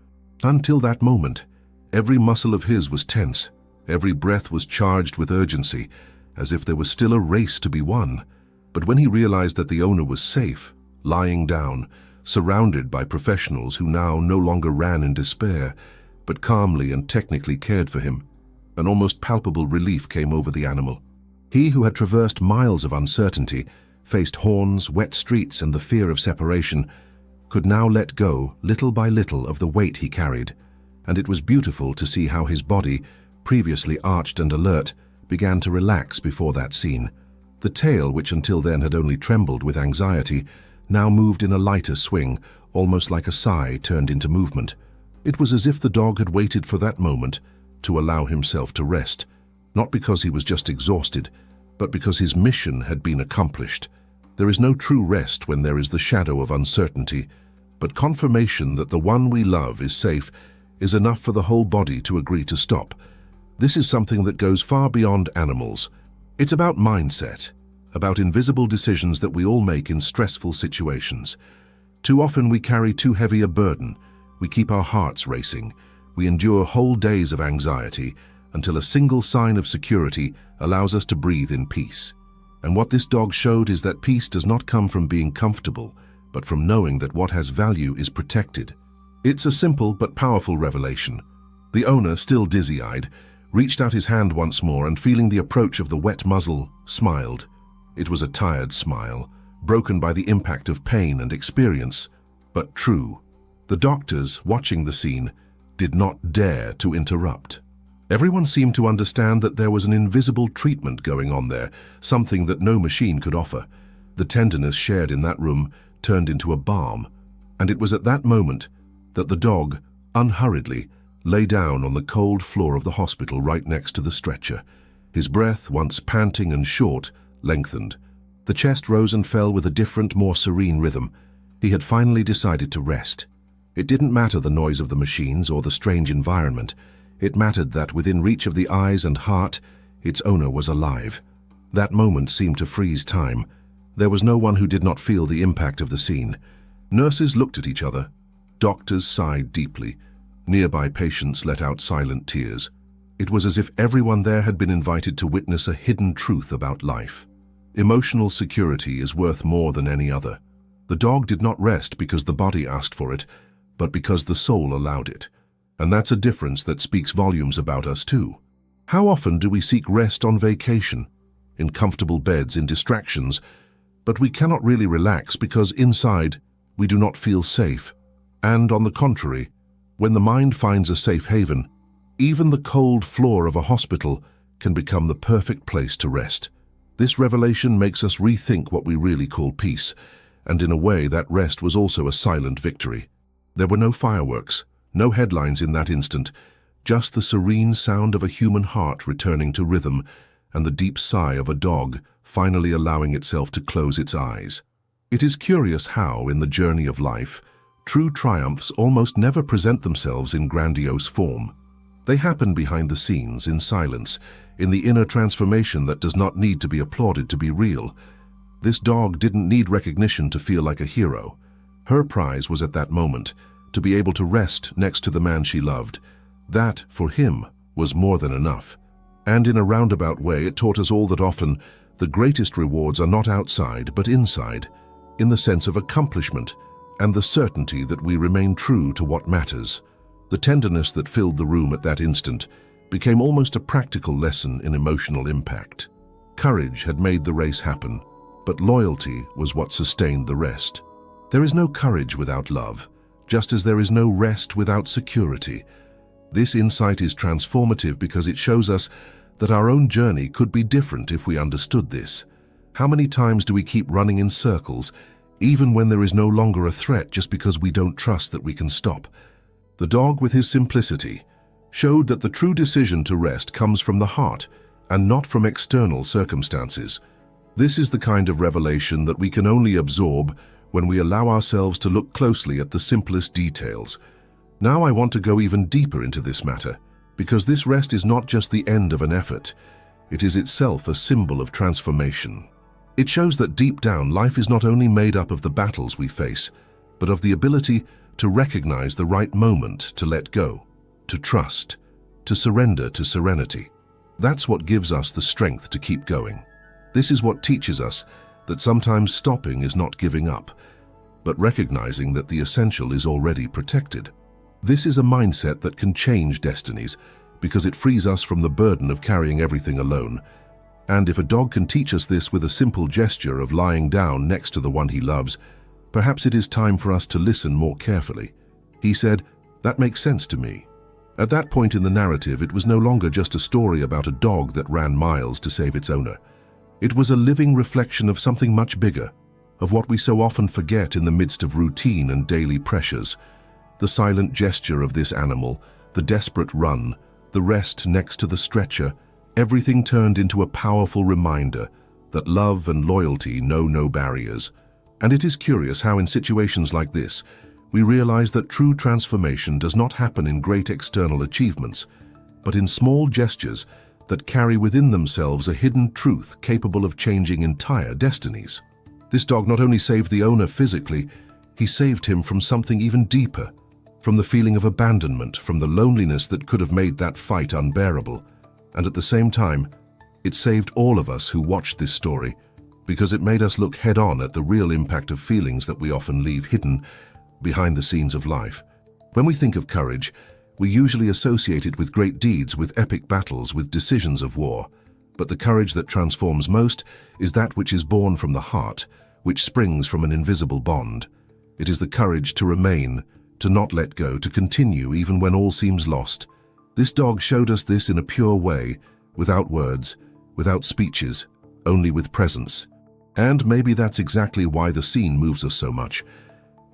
Until that moment, every muscle of his was tense, every breath was charged with urgency, as if there was still a race to be won. But when he realized that the owner was safe, lying down, surrounded by professionals who now no longer ran in despair, but calmly and technically cared for him, an almost palpable relief came over the animal. He who had traversed miles of uncertainty, faced horns, wet streets, and the fear of separation, could now let go, little by little, of the weight he carried, and it was beautiful to see how his body, previously arched and alert, began to relax before that scene. The tail, which until then had only trembled with anxiety, now moved in a lighter swing, almost like a sigh turned into movement. It was as if the dog had waited for that moment to allow himself to rest, not because he was just exhausted, but because his mission had been accomplished. There is no true rest when there is the shadow of uncertainty, but confirmation that the one we love is safe is enough for the whole body to agree to stop. This is something that goes far beyond animals. It's about mindset, about invisible decisions that we all make in stressful situations. Too often we carry too heavy a burden. We keep our hearts racing. We endure whole days of anxiety until a single sign of security allows us to breathe in peace. And what this dog showed is that peace does not come from being comfortable, but from knowing that what has value is protected. It's a simple but powerful revelation. The owner, still dizzy-eyed, reached out his hand once more and, feeling the approach of the wet muzzle, smiled. It was a tired smile, broken by the impact of pain and experience, but true. The doctors, watching the scene, did not dare to interrupt. Everyone seemed to understand that there was an invisible treatment going on there, something that no machine could offer. The tenderness shared in that room turned into a balm, and it was at that moment that the dog, unhurriedly, lay down on the cold floor of the hospital right next to the stretcher. His breath, once panting and short, lengthened. The chest rose and fell with a different, more serene rhythm. He had finally decided to rest. It didn't matter the noise of the machines or the strange environment. It mattered that within reach of the eyes and heart, its owner was alive. That moment seemed to freeze time. There was no one who did not feel the impact of the scene. Nurses looked at each other. Doctors sighed deeply. Nearby patients let out silent tears. It was as if everyone there had been invited to witness a hidden truth about life. Emotional security is worth more than any other. The dog did not rest because the body asked for it, but because the soul allowed it. And that's a difference that speaks volumes about us too. How often do we seek rest on vacation, in comfortable beds, in distractions, but we cannot really relax because inside we do not feel safe. And on the contrary, when the mind finds a safe haven, even the cold floor of a hospital can become the perfect place to rest. This revelation makes us rethink what we really call peace, and in a way that rest was also a silent victory. There were no fireworks, no headlines in that instant, just the serene sound of a human heart returning to rhythm and the deep sigh of a dog finally allowing itself to close its eyes. It is curious how, in the journey of life, true triumphs almost never present themselves in grandiose form. They happen behind the scenes, in silence, in the inner transformation that does not need to be applauded to be real. This dog didn't need recognition to feel like a hero. Her prize was at that moment, to be able to rest next to the man she loved. That, for him, was more than enough. And in a roundabout way, it taught us all that often the greatest rewards are not outside, but inside, in the sense of accomplishment and the certainty that we remain true to what matters. The tenderness that filled the room at that instant became almost a practical lesson in emotional impact. Courage had made the race happen, but loyalty was what sustained the rest. There is no courage without love, just as there is no rest without security. This insight is transformative because it shows us that our own journey could be different if we understood this. How many times do we keep running in circles, even when there is no longer a threat, just because we don't trust that we can stop? The dog, with his simplicity, showed that the true decision to rest comes from the heart and not from external circumstances. This is the kind of revelation that we can only absorb when we allow ourselves to look closely at the simplest details. Now I want to go even deeper into this matter, because this rest is not just the end of an effort. It is itself a symbol of transformation. It shows that deep down, life is not only made up of the battles we face, but of the ability to recognize the right moment to let go, to trust, to surrender to serenity. That's what gives us the strength to keep going. This is what teaches us that sometimes stopping is not giving up, but recognizing that the essential is already protected. This is a mindset that can change destinies because it frees us from the burden of carrying everything alone. And if a dog can teach us this with a simple gesture of lying down next to the one he loves, perhaps it is time for us to listen more carefully. He said, "That makes sense to me." At that point in the narrative, it was no longer just a story about a dog that ran miles to save its owner. It was a living reflection of something much bigger, of what we so often forget in the midst of routine and daily pressures. The silent gesture of this animal, the desperate run, the rest next to the stretcher, everything turned into a powerful reminder that love and loyalty know no barriers. And it is curious how in situations like this, we realize that true transformation does not happen in great external achievements, but in small gestures that carry within themselves a hidden truth capable of changing entire destinies. This dog not only saved the owner physically, he saved him from something even deeper, from the feeling of abandonment, from the loneliness that could have made that fight unbearable. And at the same time, it saved all of us who watched this story, because it made us look head-on at the real impact of feelings that we often leave hidden behind the scenes of life. When we think of courage, we usually associate it with great deeds, with epic battles, with decisions of war. But the courage that transforms most is that which is born from the heart, which springs from an invisible bond. It is the courage to remain, to not let go, to continue even when all seems lost. This dog showed us this in a pure way, without words, without speeches, only with presence. And maybe that's exactly why the scene moves us so much,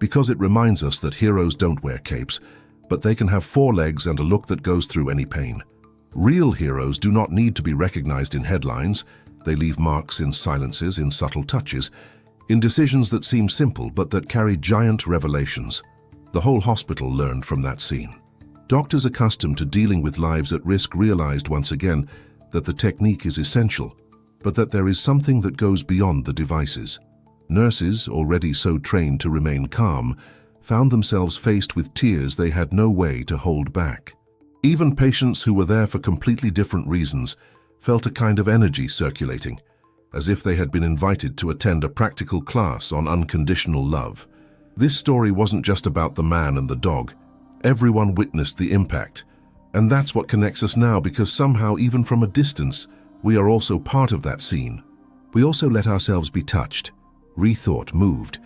because it reminds us that heroes don't wear capes, but they can have 4 legs and a look that goes through any pain. Real heroes do not need to be recognized in headlines. They leave marks in silences, in subtle touches, in decisions that seem simple but that carry giant revelations. The whole hospital learned from that scene. Doctors accustomed to dealing with lives at risk realized once again that the technique is essential, but that there is something that goes beyond the devices. Nurses, already so trained to remain calm, found themselves faced with tears they had no way to hold back. Even patients who were there for completely different reasons felt a kind of energy circulating, as if they had been invited to attend a practical class on unconditional love. This story wasn't just about the man and the dog. Everyone witnessed the impact. And that's what connects us now, because somehow, even from a distance, we are also part of that scene. We also let ourselves be touched, rethought, moved.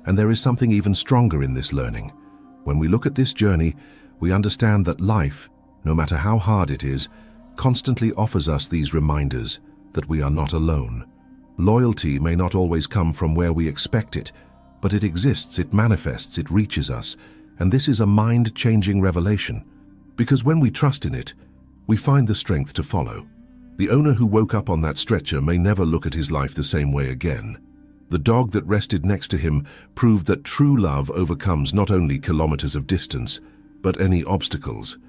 And there is something even stronger in this learning. When we look at this journey, we understand that life, no matter how hard it is, constantly offers us these reminders that we are not alone. Loyalty may not always come from where we expect it, but it exists, it manifests, it reaches us, and this is a mind-changing revelation. Because when we trust in it, we find the strength to follow. The owner who woke up on that stretcher may never look at his life the same way again. The dog that rested next to him proved that true love overcomes not only kilometers of distance, but any obstacles.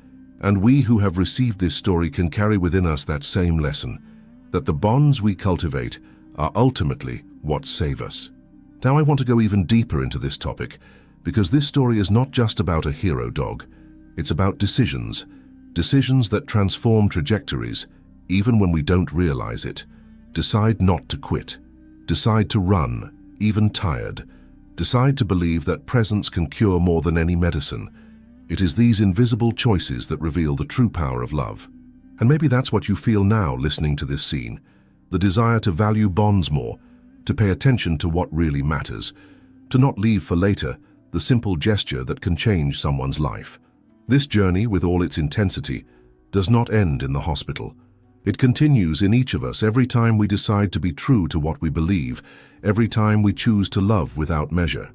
And we who have received this story can carry within us that same lesson, that the bonds we cultivate are ultimately what save us. Now I want to go even deeper into this topic, because this story is not just about a hero dog. It's about decisions that transform trajectories, even when we don't realize it. Decide not to quit. Decide to run, even tired. Decide to believe that presence can cure more than any medicine. It is these invisible choices that reveal the true power of love. And maybe that's what you feel now listening to this scene. The desire to value bonds more, to pay attention to what really matters, to not leave for later the simple gesture that can change someone's life. This journey, with all its intensity, does not end in the hospital. It continues in each of us every time we decide to be true to what we believe, every time we choose to love without measure.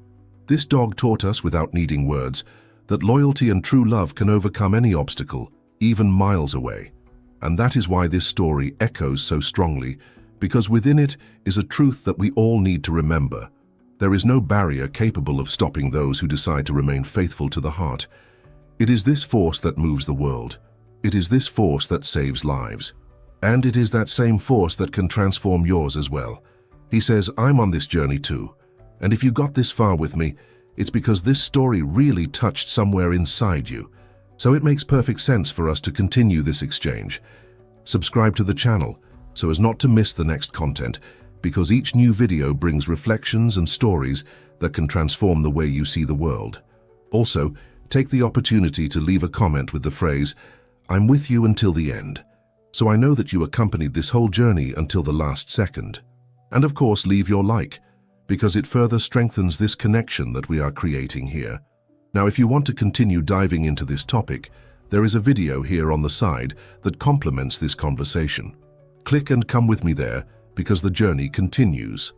This dog taught us, without needing words, that loyalty and true love can overcome any obstacle, even miles away. And that is why this story echoes so strongly, because within it is a truth that we all need to remember. There is no barrier capable of stopping those who decide to remain faithful to the heart. It is this force that moves the world. It is this force that saves lives. And it is that same force that can transform yours as well. He says, I'm on this journey too. And if you got this far with me, it's because this story really touched somewhere inside you. So it makes perfect sense for us to continue this exchange. Subscribe to the channel so as not to miss the next content, because each new video brings reflections and stories that can transform the way you see the world. Also, take the opportunity to leave a comment with the phrase, "I'm with you until the end," so I know that you accompanied this whole journey until the last second. And of course, leave your like, because it further strengthens this connection that we are creating here. Now, if you want to continue diving into this topic, there is a video here on the side that complements this conversation. Click and come with me there, because the journey continues.